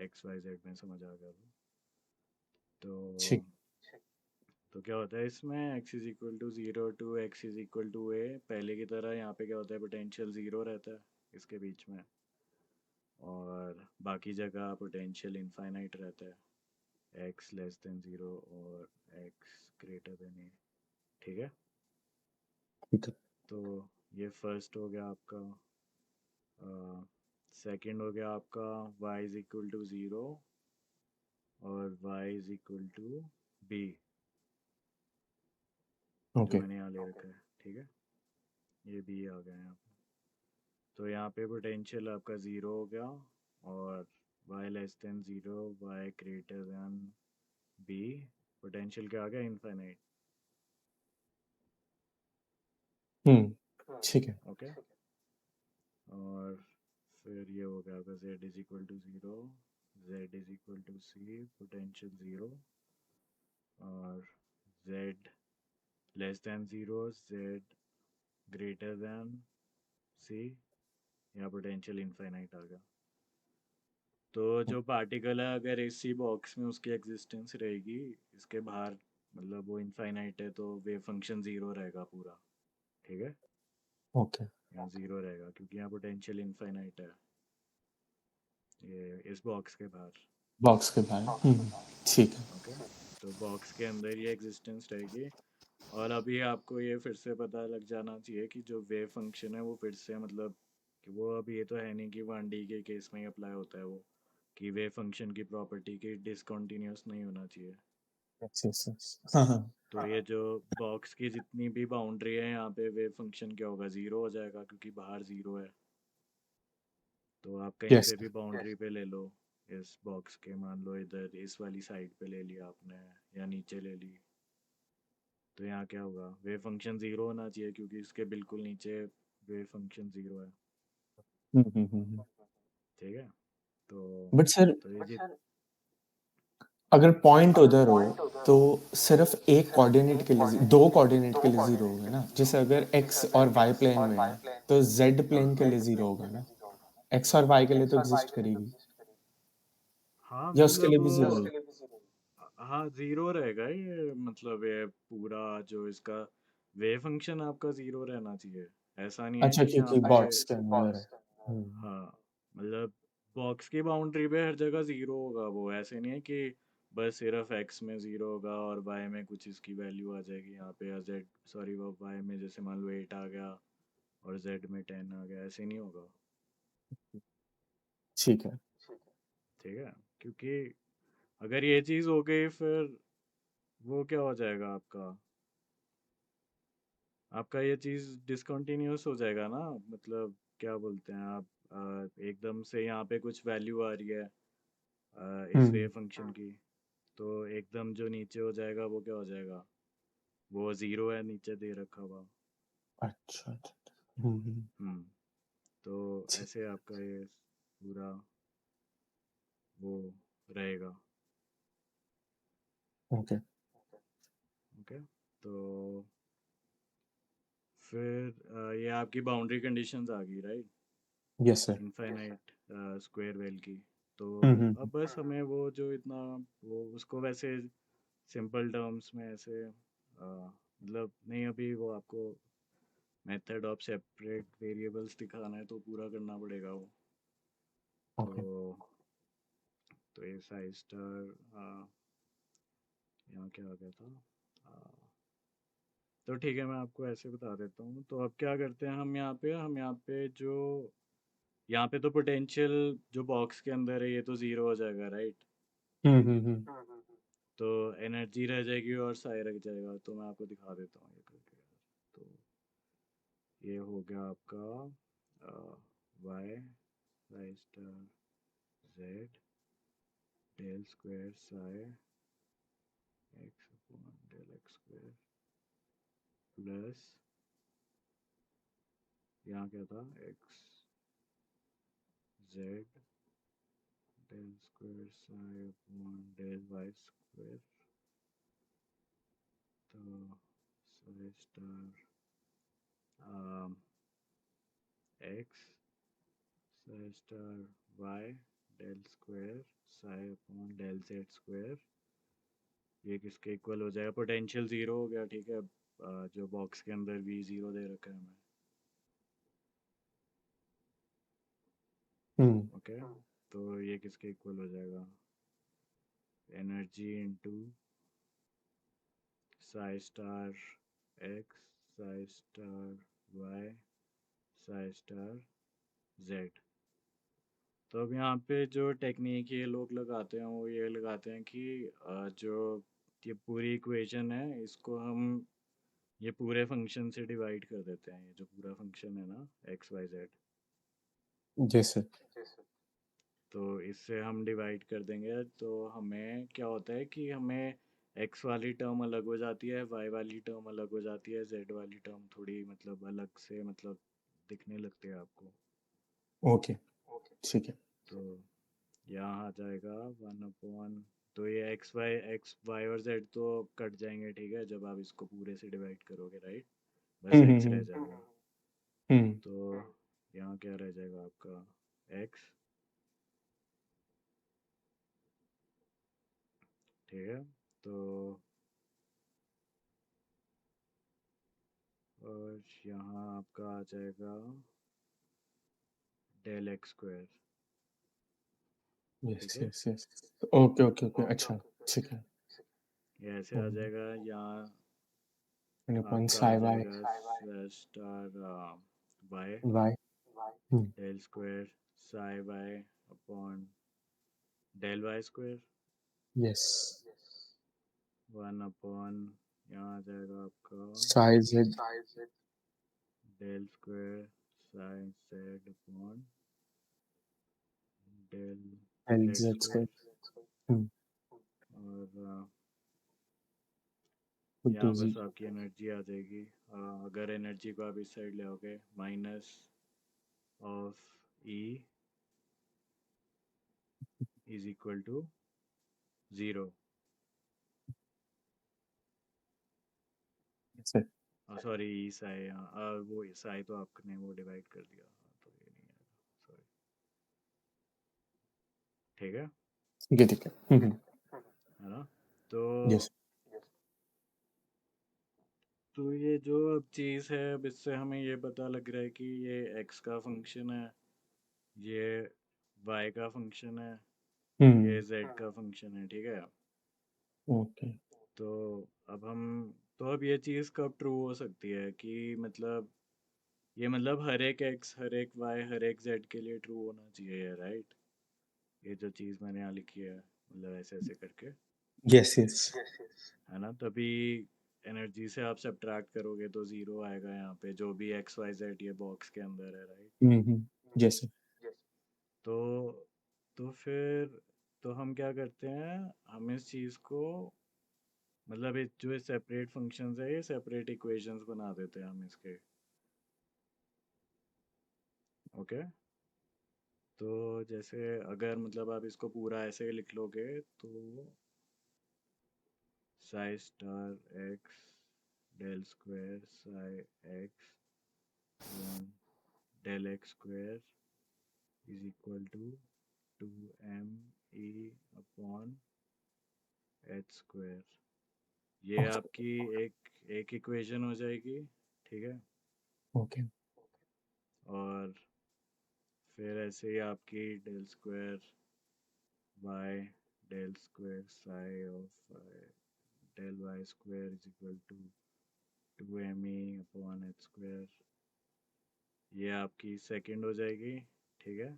एक्स वाई जेड में समझ आ गया तो ठीक। तो क्या होता है इसमें, x is equal to zero to x is equal to a, पहले की तरह यहाँ पे क्या होता है, पोटेंशियल ज़ीरो रहता है इसके बीच में, और बाकी जगह पोटेंशियल इनफाइनाइट रहता है, x लेस देन ज़ीरो और x ग्रेटर देन ए, ठीक है। ठीक है। तो ये फर्स्ट हो गया आपका, सेकंड हो गया आपका y is equal to zero और y is equal to b, जो ओके। मैंने यहाँ ले रखा है, ठीक है। ये b आ गया यहाँ पे, तो यहाँ पे पोटेंशियल आपका ज़ीरो हो गया, और y less than zero, y greater than b, potential क्या आ गया, इनफाइनाइट, ठीक है। ओके। और फिर ये हो गया आपका z is equal to zero, z is equal to c, potential zero, और z less than zero, z greater than c, यहाँ पोटेंशियल इनफाइनाइट आ गया। तो जो पार्टिकल है, अगर इसी बॉक्स में उसकी एग्जिस्टेंस रहेगी, इसके बाहर मतलब वो इनफाइनाइट है तो वेव फंक्शन ज़ीरो रहेगा पूरा, ठीक है? ओके, यहाँ ज़ीरो रहेगा क्योंकि यहाँ पोटेंशियल इनफाइनाइट है, ये इस बॉक्स के बाहर। बॉक्स के बाहर। ठीक है। ओके, तो बॉक्स के अंदर ये एग्जिस्टेंस रहेगी। और अभी आपको ये फिर से पता लग जाना चाहिए कि जो वेव फंक्शन है वो फिर से मतलब कि वो अभी ये तो है नहीं कि 1D के केस में ही अप्लाई होता है वो, कि वेव फंक्शन की प्रॉपर्टी की डिसकंटिन्यूअस नहीं होना चाहिए। Yes, yes, yes. हाँ, हाँ। तो ये जो बॉक्स की जितनी भी बाउंड्री है यहाँ पे वेव फंक्शन क्या होगा, ज़ीरो हो जाएगा क्योंकि बाहर ज़ीरो है। तो आप कहीं यस, पे भी बाउंड्री पे ले लो इस बॉक्स के, मान लो इधर इस वाली साइड पे ले लिया आपने या नीचे ले ली, तो यहाँ क्या होगा, वेव फंक्शन ज़ीरो होना चाहिए क्योंकि इसके बिल्कुल नीचे वेव फंक्शन ज़ीरो है, हुँ। ठीक है? तो बट सर, तो ये जित अगर पॉइंट उधर हो, तो सिर्फ़ एक कोऑर्डिनेट के लिए 2 कोऑर्डिनेट के लिए 0 होगा ना? जैसे अगर एक्स और वाई प्लेन में है, तो ज़ेड हाँ प्लेन के लिए 0 होगा ना? एक्स और वाई के लिए तो एग्ज़िस्ट करेगी, हाँ या उसके लिए मतलब भी 0 है? हाँ ज़ीरो रहेगा ये, मतलब ये पूरा जो इसका वेव फंक्शन आपका ज़ीरो रहना चाहिए। ऐसा नहीं है अच्छा, कि यहाँ क्योंकि पे बॉक्स के अंदर है। हुँ। हाँ, मतलब बॉक्स की बाउंड्री पे हर जगह ज़ीरो होगा वो, ऐसे नहीं है कि बस सिर्फ एक्स में ज़ीरो होगा और वाई में कुछ इसकी वैल्यू आ जाएगी यहाँ पे, या जेड सॉरी वो वाई में जैसे मान लो 8 आ गया और जेड में 10 आ गया, ऐसे नहीं होगा, ठीक है। ठीक है? क्योंकि अगर ये चीज़ हो गई फिर वो क्या हो जाएगा आपका, आपका ये चीज़ डिसकंटिन्यूअस हो जाएगा ना, मतलब क्या बोलते हैं आप, एकदम से यहाँ पे कुछ वैल्यू आ रही है इस वेव हुँ। फंक्शन की, तो एकदम जो नीचे हो जाएगा वो क्या हो जाएगा, वो ज़ीरो है नीचे दे रखा हुआ। अच्छा, अच्छा। हुँ। हम्म, तो ठीक, ऐसे आपका ये पूरा वो रहेगा, ओके। ओके? तो फिर ये आपकी बाउंड्री कंडीशंस आ गई, right? Yes sir. Infinite square well की। तो अब हुँ। बस हमें वो जो इतना वो उसको वैसे सिंपल टर्म्स में ऐसे मतलब नहीं, अभी वो आपको मेथड ऑफ सेपरेट वेरिएबल्स दिखाना है तो पूरा करना पड़ेगा वो। तो ओके। तो ये साइज स्टार यहाँ क्या आ गया था, तो ठीक है मैं आपको ऐसे बता देता हूँ। तो अब क्या करते हैं हम यहाँ पे जो यहाँ पे तो पोटेंशियल जो बॉक्स के अंदर है ये तो ज़ीरो हो जाएगा, राइट? हुँ। तो एनर्जी रह जाएगी और साई रख जाएगा, तो मैं आपको दिखा देता हूँ ये करके। तो ये हो गया आपका y psi star z del square psi x upon del x square plus यहाँ क्या था, x z del square psi upon del y square, तो psi star x psi star y del square psi upon del z square, ये किसके equal हो जाएगा, potential zero हो गया, ठीक है? जो बॉक्स के अंदर वी ज़ीरो दे रखा है हमें, हुँ। ओके? तो ये किसके इक्वल हो जाएगा, energy into psi star x psi star y psi star z. तो अब यहाँ पे जो टेक्निक ये लोग लगाते हैं वो ये लगाते हैं कि जो ये पूरी इक्वेशन है इसको हम ये पूरे फंक्शन से डिवाइड कर देते हैं, ये जो पूरा फंक्शन है ना x y z, yes sir. तो इससे हम डिवाइड कर देंगे तो हमें क्या होता है कि हमें एक्स वाली टर्म अलग हो जाती है, वाई वाली टर्म अलग हो जाती है, जेड वाली टर्म थोड़ी मतलब अलग से मतलब दिखने लगती है आपको। ओके, ठीक है। तो यहाँ आ जाएगा 1 अपॉन, तो ये एक्स वाई और जेड तो कट जाएंगे, ठीक है, जब आप इसको पूरे से डिवाइड करोगे, राइट? बस एक्स रह जाएगा। हुँ। तो यहाँ क्या रह जाएगा आपका, एक्स, ठीक है? तो और यहाँ आपका आ जाएगा डेल एक्स स्क्वायर। यस ठीक है, yes yes. Okay okay okay, अच्छा, ठीक है। ये ऐसे आ जाएगा। यहाँ एन अपॉन आपका आ साई वाई जाएगा star y y. Del square psi y upon del y square yes. 1 upon यहाँ आ जाएगा आपका psi z del square sine z upon del L z z square. Square और टू यहाँ बस जीरो। आपकी एनर्जी आ जाएगी। अगर एनर्जी को आप इस साइड ले आओगे minus of e is equal to zero. Sorry e psi, वो साई तो आपने वो डिवाइड कर दिया, तो ये नहीं आएगा, सॉरी। ठीक है ठीक है। है ना? तो यस। तो ये जो अब चीज़ है, अब इससे हमें ये पता लग रहा है कि ये x का फंक्शन है, ये y का फंक्शन है, ये z का फंक्शन है। ठीक है, ओके। तो अब हम तो अब ये चीज़ कब ट्रू हो सकती है कि मतलब ये मतलब हर एक x हर एक y हर एक z के लिए ट्रू होना चाहिए, राइट? ये जो चीज़ मैंने यहाँ लिखी है, मतलब ऐसे ऐसे करके, यस यस। है ना? तभी एनर्जी से आप सब्ट्रैक्ट करोगे तो ज़ीरो आएगा यहाँ पे, जो भी एक्स वाई जेड ये बॉक्स के अंदर है, राइट? यस। तो फिर तो हम क्या करते हैं, हम इस चीज़ को मतलब ये जो सेपरेट फंक्शंस है, ये सेपरेट इक्वेशंस बना देते हैं हम इसके। ओके, तो जैसे अगर मतलब आप इसको पूरा ऐसे लिख लोगे तो psi star x del square psi x upon del x square is equal to 2m e upon h square. ये आपकी एक इक्वेशन हो जाएगी। ठीक है, ओके। और फिर ऐसे ही आपकी del square y del square psi of del y square is equal to 2m e upon h square, ये आपकी सेकंड हो जाएगी। ठीक है,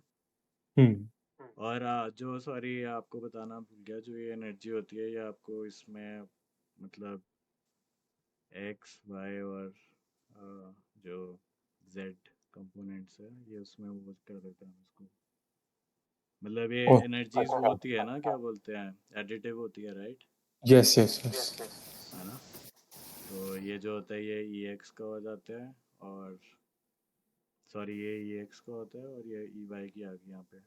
और जो सॉरी आपको बताना भूल गया, जो ये एनर्जी होती है ये आपको इसमें मतलब एक्स वाई और जो जेड कंपोनेंट्स है ये उसमें वो कर देते हैं उसको, मतलब ये ओ एनर्जीज वो होती है ना, क्या बोलते हैं, एडिटिव होती है, राइट? Yes yes yes. है ना? तो ये जो होता है ये ई एक्स का हो जाता है, और सॉरी ये ई एक्स का होता है और ये ई वाई की आ गई यहाँ पे।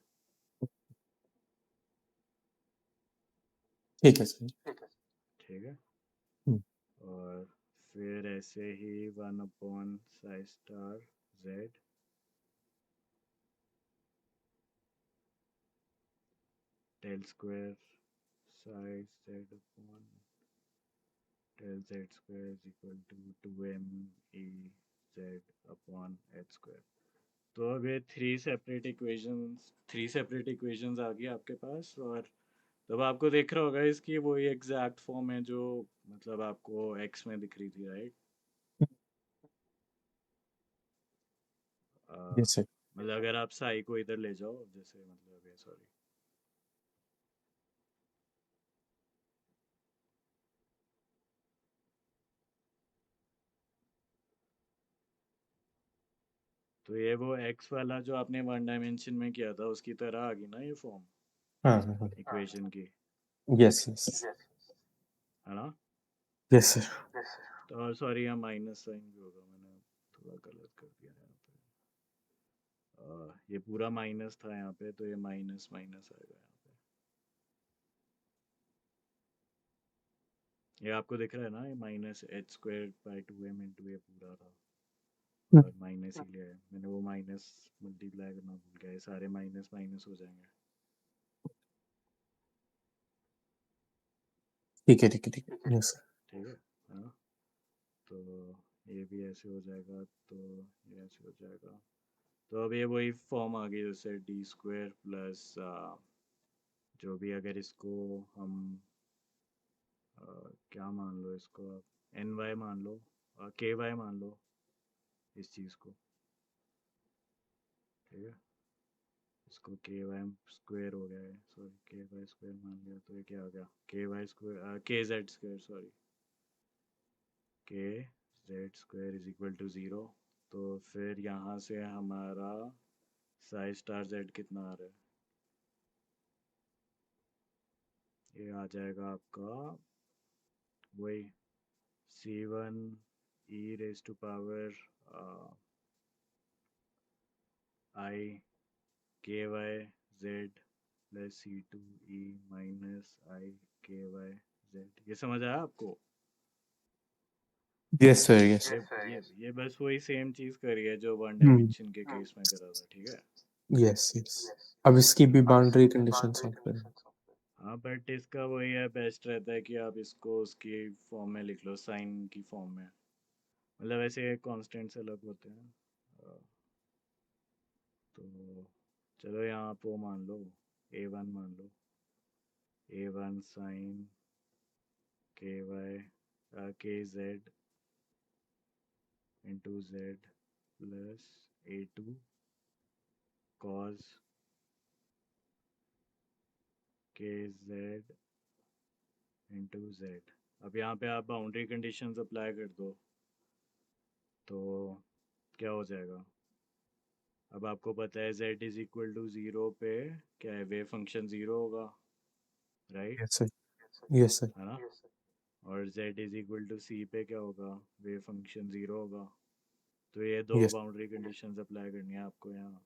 ठीक है सर। ठीक है, और फिर ऐसे ही 1 upon psi star z del square psi z upon del z square is equal to 2m e z upon h square. तो अब ये थ्री सेपरेट इक्वेशंस आ गई आपके पास, और तब आपको दिख रहा होगा इसकी वही एग्जैक्ट फॉर्म है जो मतलब आपको एक्स में दिख रही थी, राइट? Yes sir. मतलब अगर आप साई को इधर ले जाओ, जैसे मतलब ये सॉरी, तो ये वो एक्स वाला जो आपने वन डायमेंशन में किया था उसकी तरह आ गई ना ये फॉर्म हाँ हाँ हाँ। इक्वेशन की, यस यस है ना? Yes sir. तो सॉरी यहाँ माइनस साइन भी होगा, मैंने थोड़ा गलत कर दिया यहाँ पे। ये पूरा माइनस था यहाँ पे, तो ये माइनस माइनस आएगा यहाँ पे। ये आपको दिख रहा है ना, ये minus h square by 2m into ये पूरा था, और माइनस ही लिया है मैंने, वो माइनस मल्टीप्लाई करना भूल गया, ये सारे माइनस माइनस हो जाएंगे। ठीक है ठीक है ठीक है। Yes sir. ठीक है, हाँ? तो ये भी ऐसे हो जाएगा, तो ये ऐसे हो जाएगा। तो अब ये वही फॉर्म आ गई जैसे डी स्क्वायर प्लस जो भी, अगर इसको हम क्या मान लो, इसको आप एन वाई मान लो, के वाई मान लो इस चीज़ को, ठीक है। इसको के वाई स्क्वायर हो गया है, सॉरी के वाई स्क्वायर मान लिया, तो ये क्या आ गया, k y square k z square, sorry k z square is equal to zero. तो फिर यहाँ से हमारा साई स्टार जेड कितना आ रहा है, ये आ जाएगा आपका वही C one e raise to power i k y z plus C two e minus i k y z. ये समझ आया आपको? Yes sir, yes. ये बस वही सेम चीज करी है जो वन हम्म। डायमेंशन के केस में करा था, ठीक है। Yes yes. अब इसकी भी बाउंड्री कंडीशन सॉल्व करें। हाँ बट इसका वही है, बेस्ट रहता है कि आप इसको उसकी फॉर्म में लिख लो, साइन की फॉर्म में। मतलब ऐसे कॉन्स्टेंट्स अलग होते हैं। तो चलो यहाँ आप वो मान लो, ए वन मान लो, A one sine k y k z into z plus A two cos k z into z. अब यहाँ पे आप बाउंड्री कंडीशंस अप्लाई कर दो, तो क्या हो जाएगा। अब आपको पता है z is equal to zero पे क्या है, वेव फंक्शन ज़ीरो होगा, right, yes sir, yes sir. है ना। और z is equal to c पे क्या होगा, वेव फंक्शन ज़ीरो होगा। तो ये दो यस। बाउंड्री कंडीशंस अप्लाई करनी है आपको यहाँ।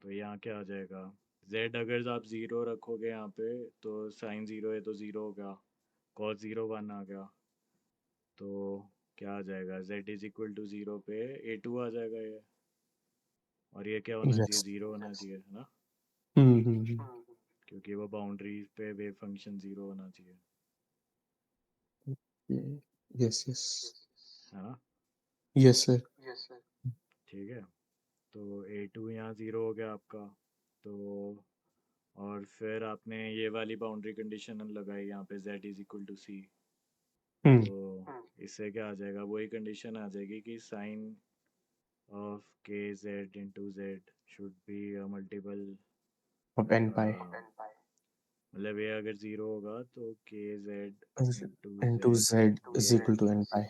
तो यहाँ क्या आ जाएगा, z अगर आप ज़ीरो रखोगे यहाँ पे, तो साइन ज़ीरो है तो ज़ीरो होगा, कॉस ज़ीरो वन आ गया। तो क्या आ जाएगा, z is equal to zero पे ए टू आ जाएगा ये। और ये क्या होना चाहिए, यस। ज़ीरो होना चाहिए, है ना। हम्म। क्योंकि वो बाउंड्री पे वेव फंक्शन ज़ीरो होना चाहिए, यस यस। है ना। Yes sir. ठीक है, तो ए टू यहाँ ज़ीरो हो गया आपका। तो और फिर आपने ये वाली बाउंड्री कंडीशन लगाई यहाँ पे, z इज इक्वल टू सी। हम्म। तो इससे क्या आ जाएगा, वही कंडीशन आ जाएगी कि sine of k z into z should be a multiple, अब एन पाई मतलब ये अगर ज़ीरो होगा तो k z into into z z should be is equal to n pi.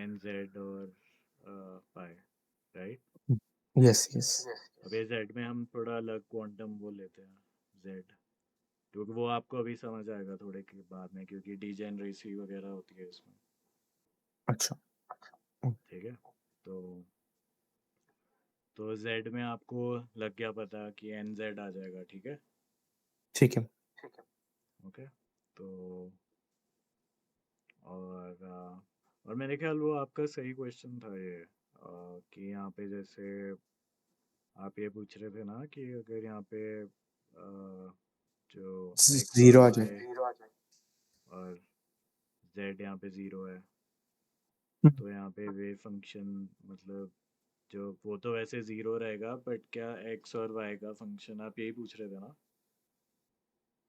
N z और पाई, राइट। Yes yes. अब ये जेड में हम थोड़ा अलग क्वांटम वो लेते हैं, जेड, क्योंकि वो आपको अभी समझ आएगा थोड़े के बाद में, क्योंकि डीजेनरेसी वगैरह होती है इसमें, अच्छा। ठीक है। तो जेड में आपको लग गया पता कि एन जेड आ जाएगा, ठीक है। ठीक है। ओके, तो और मेरे ख्याल वो आपका सही क्वेश्चन था ये, कि यहाँ पे जैसे आप ये पूछ रहे थे ना कि अगर यहाँ पे जो एक्स और जीरो आ जाए। वाई और जेड यहाँ पे ज़ीरो है, तो यहाँ पे वेव फंक्शन मतलब जो वो तो वैसे ज़ीरो रहेगा, बट क्या एक्स और वाई का फंक्शन, आप यही पूछ रहे थे ना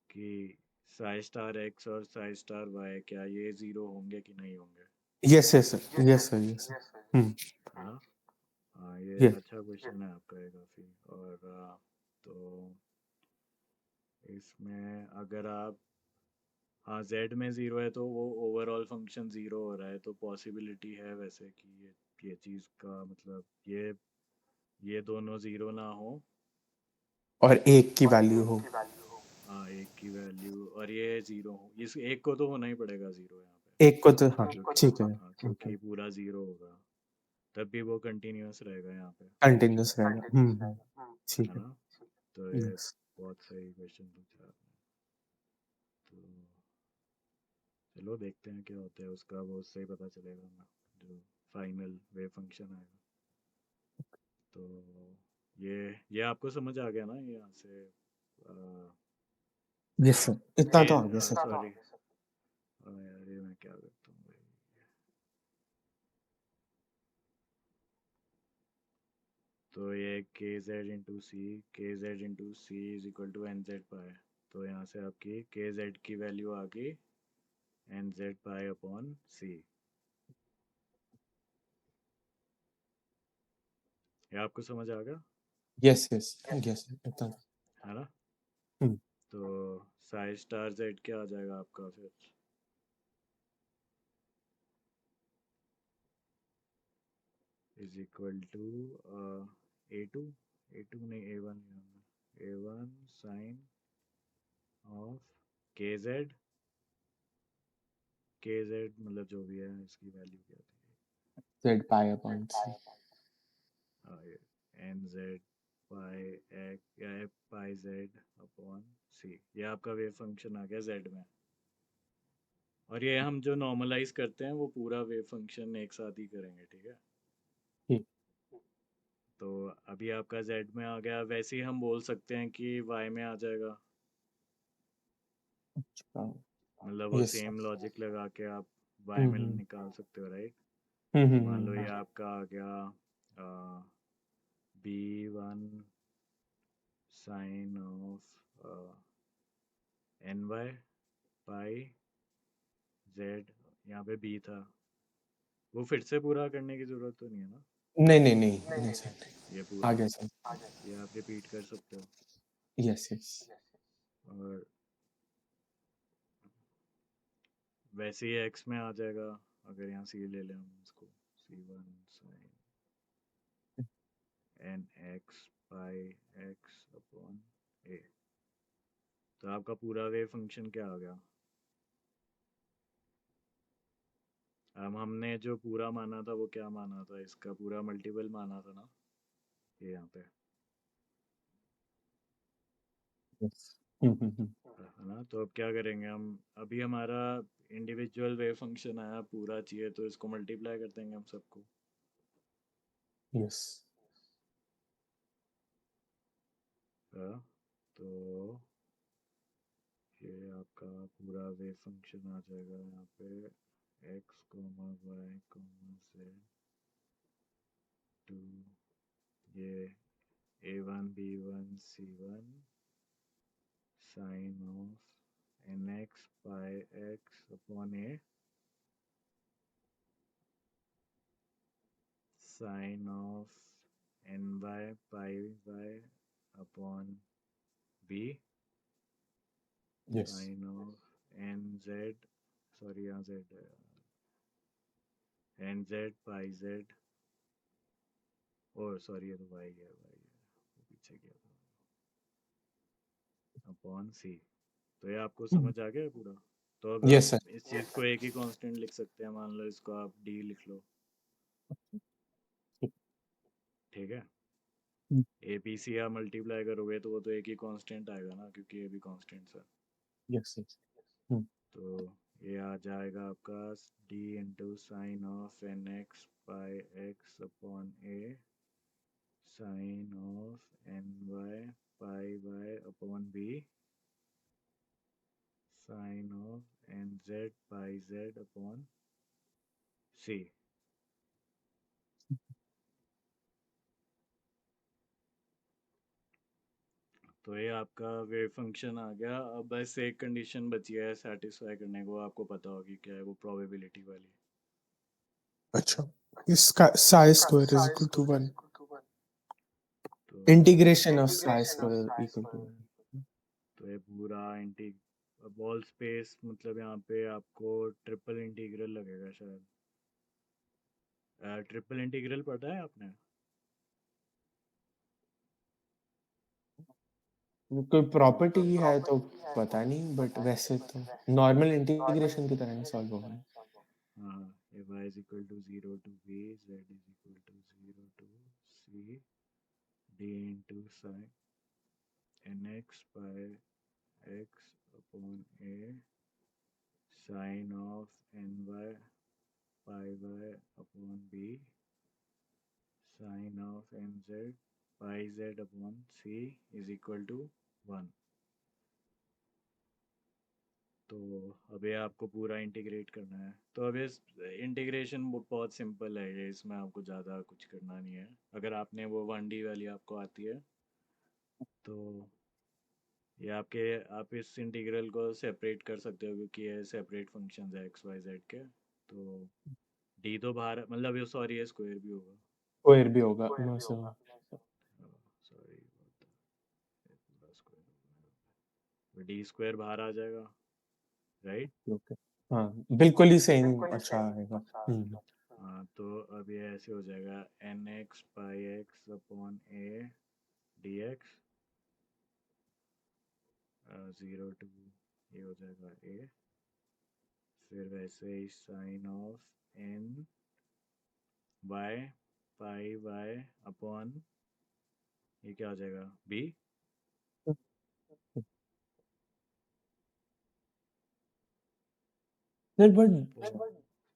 कि साई स्टार एक्स और साई स्टार वाई क्या ये ज़ीरो होंगे कि नहीं होंगे, yes yes sir, yes sir, yes sir. है ना। हाँ ये यस। अच्छा क्वेश्चन है आपका ये काफ़ी। और तो इसमें अगर आप, हाँ जेड में ज़ीरो है तो वो ओवरऑल फंक्शन ज़ीरो हो रहा है, तो पॉसिबिलिटी है वैसे कि ये चीज़ का मतलब ये दोनों ज़ीरो ना हो। और एक की वैल्यू हो। हाँ एक की वैल्यू और ये ज़ीरो हो, इस एक को तो होना ही पड़ेगा ज़ीरो यहाँ पे, एक को तो हाँ। क्योंकि ठीक है। हाँ ओके। क्योंकि पूरा ज़ीरो होगा, तब भी वो कंटिन्यूअस रहेगा यहाँ पे फंक्शन, कंटिन्यूस रहेगा। ठीक है है। ना। तो ये यस। बहुत सही क्वेश्चन पूछा आपने। तो चलो देखते हैं क्या होता है उसका, वो उससे ही पता चलेगा ना, जो फाइनल वेव फंक्शन आएगा। तो ये आपको समझ आ गया ना यहाँ से, यस सर, इतना तो आ गया सर। सॉरी यार ये मैं क्या करता हूँ भाई। तो ये k z into c is equal to n Z pi. तो यहाँ से आपकी के जेड की वैल्यू आ गई एन जेड पाई अपॉन सी। ये आपको समझ आ गया यस यस यस इतना। है ना? हम्म, तो साई स्टार जेड क्या आ जाएगा आपका फिर? Is equal to A two नहीं A one sine of k z मतलब जो भी है इसकी वैल्यू क्या जेड पाई अपॉन सी। थी? एन जेड पाई एक्स या पाई जेड अपॉन सी। ये आपका वेव फंक्शन आ गया जेड में। और ये हम जो नॉर्मलाइज करते हैं वो पूरा वेव फंक्शन एक साथ ही करेंगे, ठीक है? ठीक। तो अभी आपका जेड में आ गया, वैसे ही हम बोल सकते हैं कि वाई में आ जाएगा। अच्छा। मतलब वो यस। सेम लॉजिक लगा के आप वाई में हम्म निकाल सकते हो, राइट? तो हम्म मान लो ये हम्म आपका आ गया B1 sine of N Y pi z. यहाँ पे बी था, वो फिर से पूरा करने की जरूरत तो नहीं है ना? नहीं नहीं नहीं नहीं सर। ये आ पूरा गया सर। ये आप रिपीट कर सकते हो। Yes yes. और वैसे ही एक्स में आ जाएगा, अगर यहाँ सी ले लें हम इसको, C1 sign N x pi x upon a. तो आपका पूरा वेव फंक्शन क्या आ गया? अब हमने जो पूरा माना था वो क्या माना था, इसका पूरा मल्टीपल माना था ना ये यहाँ पे, यस। है ना? तो अब क्या करेंगे हम, अभी हमारा इंडिविजुअल वेव फंक्शन आया पूरा चाहिए, तो इसको मल्टीप्लाई कर देंगे हम सबको। यस। हाँ, तो ये आपका पूरा वेव फंक्शन आ जाएगा यहाँ पे x comma y comma z to ये A1 B1 C1 sine of N x pi x upon A sine of N Y pi Y upon b yes. Sine of N z, sorry यहाँ z n Z pi z, और sorry ये तो Y है वो पीछे गया था, upon c. तो ये आपको समझ आ गया पूरा? तो अब यस सर। आप इस चीज़ को एक ही कांस्टेंट लिख सकते हैं, मान लो इसको आप डी लिख लो, ठीक है? ए बी सी आप मल्टीप्लाई करोगे तो वो तो एक ही कांस्टेंट आएगा ना, क्योंकि ये भी कांस्टेंट है। Yes yes. तो ये आ जाएगा आपका d into sine of N x pi x upon A sine of N Y pi Y upon B sine of N Z pi Z upon c. तो ये आपका वेव फंक्शन आ गया। अब बस एक कंडीशन बची है सेटिस्फाई करने को, आपको पता होगी क्या है वो, प्रोबेबिलिटी वाली। अच्छा। इसका psi square is equal to 1। तो integration of psi square equal to 1। तो ये पूरा बॉल स्पेस मतलब यहाँ पे आपको ट्रिपल इंटीग्रल लगेगा शायद। ट्रिपल इंटीग्रल पढ़ा है आपने? कोई प्रॉपर्टी है तो पता नहीं, बट वैसे तो नॉर्मल इंटीग्रेशन की तरह नहीं सॉल्व होगा। हाँ, ये y is equal to zero to B Z is equal to zero to C D into sine N X by X upon A sine of N Y pi Y upon B sine of N Z pi Z upon C is equal to 1। तो अब ये आपको पूरा integrate करना है। तो अब इस इंटीग्रेशन बहुत सिंपल है, ये इसमें आपको ज़्यादा कुछ करना नहीं है। अगर आपने वो 1D वाली आपको आती है तो ये आपके, आप इस इंटीग्रल को सेपरेट कर सकते हो क्योंकि ये सेपरेट फंक्शंस है एक्स वाई जेड के। तो डी तो बाहर, मतलब ये सॉरी ये स्क्वायर भी होगा। स्क्वायर भी होगा मैं से सॉरी, पूरा स्क्वायर, डी स्क्वायर बाहर आ जाएगा, राइट। ओके हाँ बिल्कुल ही सेम अच्छा आएगा हाँ तो अब ये ऐसे हो जाएगा n x pi x upon a d x, 0 to ये हो जाएगा ए, फिर वैसे ही sine of N Y pi Y upon ये क्या हो जाएगा बी। नहीं बट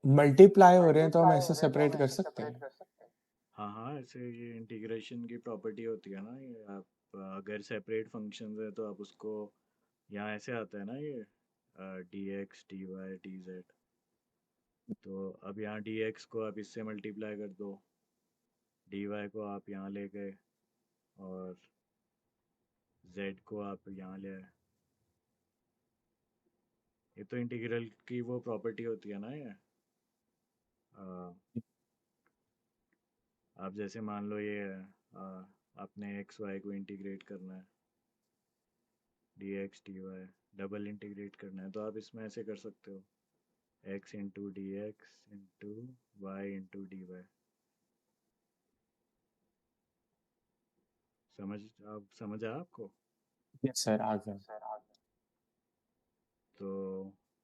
मल्टीप्लाई हो रहे हैं तो हम ऐसे सेपरेट कर सकते हैं हाँ हाँ, ऐसे ये इंटीग्रेशन की प्रॉपर्टी होती है ना, ये आप अगर सेपरेट फंक्शंस है तो आप उसको, यहाँ ऐसे आता है ना ये D X D Y D Z. तो अब यहाँ डी एक्स को आप इससे मल्टीप्लाई कर दो, डी वाई को आप यहाँ ले गए, और जेड को आप यहाँ ले आए। ये तो इंटीग्रल की वो प्रॉपर्टी होती है ना ये। अ, आप जैसे मान लो ये आपने एक्स वाई को इंटीग्रेट करना है, D X D Y double integrate करना है, तो आप इसमें ऐसे कर सकते हो X into D X into Y into D Y. समझ, आप समझ आया आपको। यस सर आ गया तो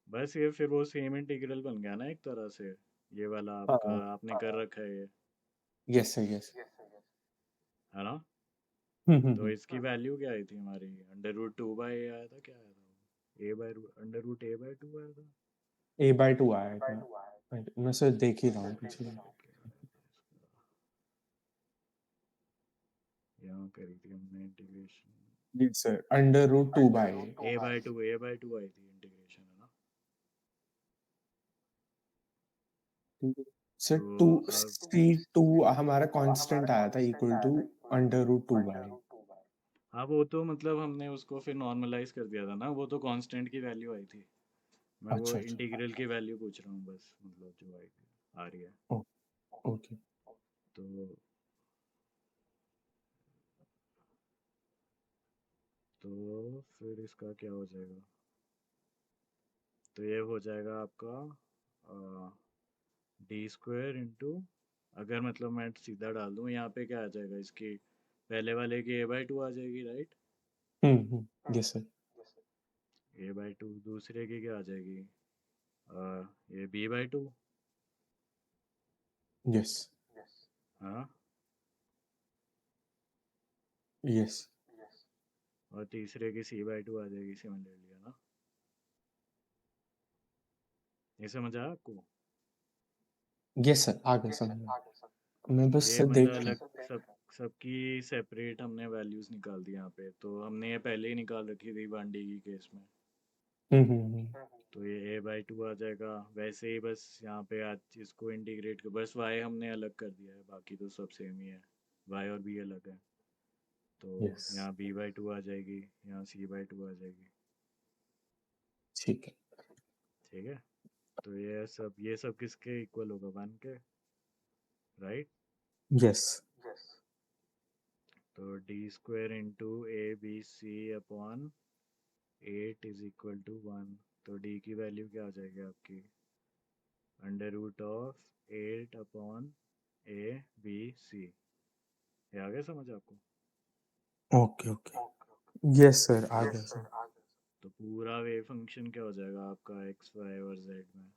बस ये फिर वो सेम इंटीग्रल बन गया ना एक तरह से, ये वाला आपका हाँ आपने कर रखा है ये, यस सर यस है ना। तो हम्म इसकी वैल्यू क्या आई थी हमारी, अंडर रूट टू बाई आया था, क्या आया था, a by under root a by two आया था। A/2 आएगा मैं सर देख ही रहा हूँ पिछले यहाँ करी थी हमने integration, yes sir √2/. A by two आई थी इंटीग्रेशन, है ना। सर तो टू अब C2 हमारा कांस्टेंट आया था इक्वल टू √2/. हाँ वो तो मतलब हमने उसको फिर नॉर्मलाइज कर दिया था ना, वो तो कांस्टेंट की वैल्यू आई थी। मैं वो अच्छा अच्छा इंटीग्रल की वैल्यू पूछ रहा हूँ बस, मतलब जो आई थी आ रही है। ओ, ओके तो तो फिर इसका क्या हो जाएगा, तो ये हो जाएगा आपका डी स्क्वायर इंटू, अगर मतलब मैं सीधा डाल दूँ यहाँ पे क्या आ जाएगा इसकी, पहले वाले की ए बाई टू आ जाएगी, right. Yes sir A by to, दूसरे की क्या आ जाएगी, ये बी बाई टू, यस हाँ। यस और तीसरे की सी बाई टू आ जाएगी सिमिलरली, है ना। ये समझ आया आपको। यस सर आ गया समझ में मैं बस ये सर मतलब देख रहा अलग, हूँ सबकी सेपरेट हमने वैल्यूज निकाल दी यहाँ पे, तो हमने ये पहले ही निकाल रखी थी बांडी की केस में। हम्म तो ये ए बाई टू आ जाएगा, वैसे ही बस यहाँ पे आज इसको इंटीग्रेट कर, बस वाई हमने अलग कर दिया है, बाकी तो सब सेम ही है, वाई और बी अलग है। तो यस यहाँ बी बाई टू आ जाएगी, यहाँ सी बाई टू आ जाएगी, ठीक है ठीक है। तो ये सब किसके इक्वल होगा, वन के, राइट। यस तो D square into A B C upon 8 is equal to 1। तो डी की वैल्यू क्या आ जाएगी आपकी, under root of 8 upon A B C. ये आ गया समझ आपको। ओके ओके यस सर आ गया सर तो पूरा वेव फंक्शन क्या हो जाएगा आपका एक्स वाई और जेड में,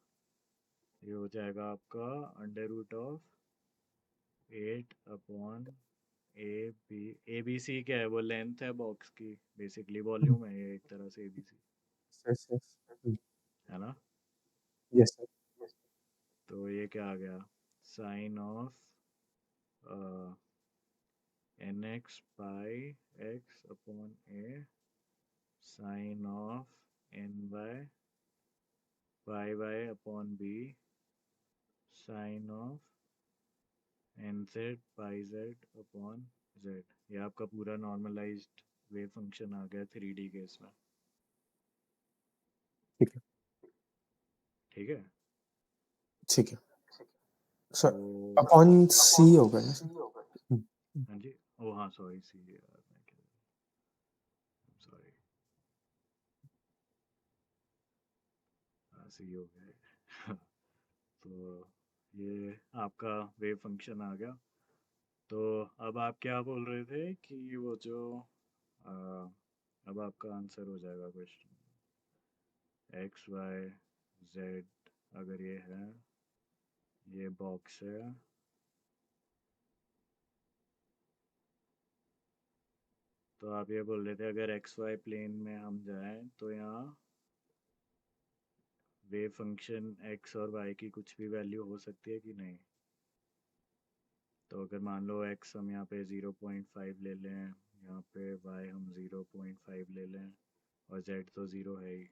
ये हो जाएगा आपका under root of 8 upon A B C क्या है, वो लेंथ है बॉक्स की, बेसिकली वॉल्यूम है ये एक तरह से A B C, yes yes है ना। यस सर तो ये क्या आ गया, sine of N x pi x upon A sine of N Y pi Y upon B sine of N Z pi Z upon Z. ये आपका पूरा नॉर्मलाइज्ड वेव फंक्शन आ गया 3D केस में। ठीक है। ठीक है। ठीक है तो सर, अपॉन सी होगा ना सर? हम्म, हाँ जी। ओ हाँ सॉरी सी यार, मैं क्या, सॉरी, हाँ सी हो गया। तो ये आपका वेव फंक्शन आ गया। तो अब आप क्या बोल रहे थे कि वो जो आ, अब आपका आंसर हो जाएगा क्वेश्चन, एक्स वाई जेड अगर ये है, ये बॉक्स है, तो आप ये बोल रहे थे अगर एक्स वाई प्लेन में हम जाएं तो यहाँ वेव फंक्शन एक्स और वाई की कुछ भी वैल्यू हो सकती है कि नहीं। तो अगर मान लो x हम यहाँ पे 0.5 ले लें, यहाँ पे y हम 0.5 ले लें और z तो ज़ीरो है ही,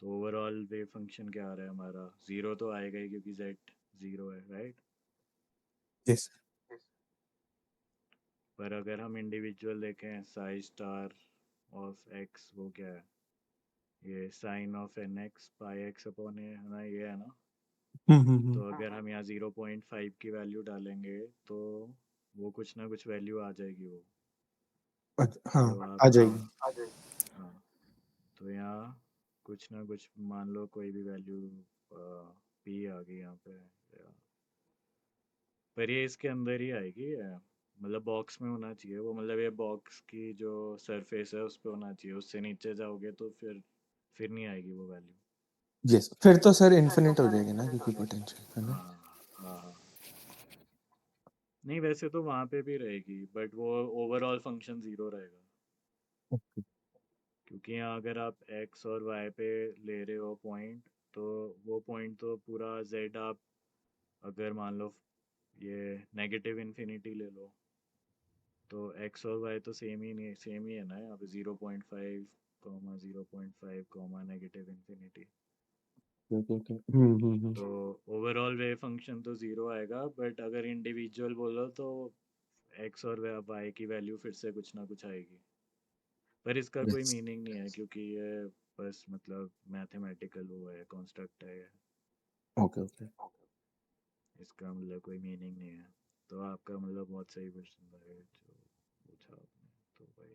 तो ओवरऑल वेव फंक्शन क्या आ रहा है हमारा, ज़ीरो तो आएगा ही क्योंकि z ज़ीरो है, राइट। यस। पर अगर हम इंडिविजुअल देखें साई स्टार ऑफ x, वो क्या है, ये sine of N x pi x upon a है ना, ये है ना। तो अगर हम यहाँ 0.5 की वैल्यू डालेंगे तो वो कुछ ना कुछ वैल्यू आ जाएगी वो। हाँ, तो आ आपका, जाएगी। हाँ, तो यहाँ कुछ ना कुछ मान लो कोई भी वैल्यू पी आ गई यहाँ पे, पर ये इसके अंदर ही आएगी मतलब बॉक्स में होना चाहिए वो, मतलब ये बॉक्स की जो सरफेस है उस पे होना चाहिए, उससे नीचे जाओगे तो फिर नहीं आएगी वो वैल्यू। यस, फिर तो सर इन्फिनिट हो जाएगी ना, क्योंकि पोटेंशियल है ना। हाँ हाँ हाँ। नहीं वैसे तो वहाँ पे भी रहेगी बट वो ओवरऑल फंक्शन ज़ीरो रहेगा, क्योंकि यहाँ अगर आप x और y पे ले रहे हो पॉइंट, तो वो पॉइंट तो पूरा z आप अगर मान लो ये नेगेटिव इन्फिनिटी ले लो, तो x और y तो सेम ही नहीं, सेम ही है ना यहाँ पे 0.5 comma 0.5 comma negative infinity. Okay okay. तो ओवरऑल वेव फंक्शन तो ज़ीरो आएगा, बट अगर इंडिविजुअल बोलो तो x और y की वैल्यू फिर से कुछ ना कुछ आएगी। पर इसका कोई यस। मीनिंग नहीं है क्योंकि ये बस मतलब मैथमेटिकल वो है, कॉन्स्ट्रक्ट है ये। Okay okay. इसका मतलब कोई मीनिंग नहीं है। तो आपका मतलब बहुत सही क्वेश्चन था ये जो पूछा आपने। तो भाई,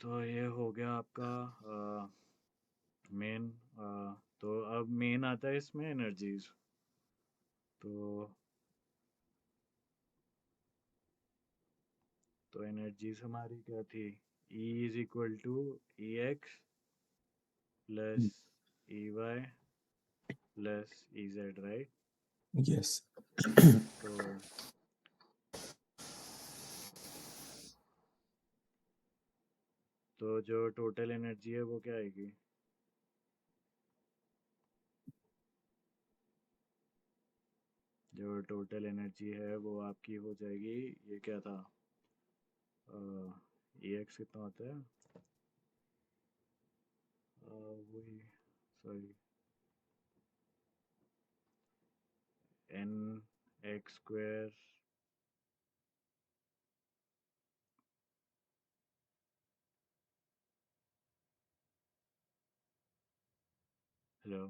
तो ये हो गया आपका मेन। तो अब मेन आता है इसमें एनर्जीज। तो एनर्जीज हमारी क्या थी, E is equal to E X plus E Y plus E Z, right. Yes. तो जो टोटल एनर्जी है वो क्या आएगी, जो टोटल एनर्जी है वो आपकी हो जाएगी, ये क्या था, ई एक्स कितना होता है, वही, sorry, N X square, hello.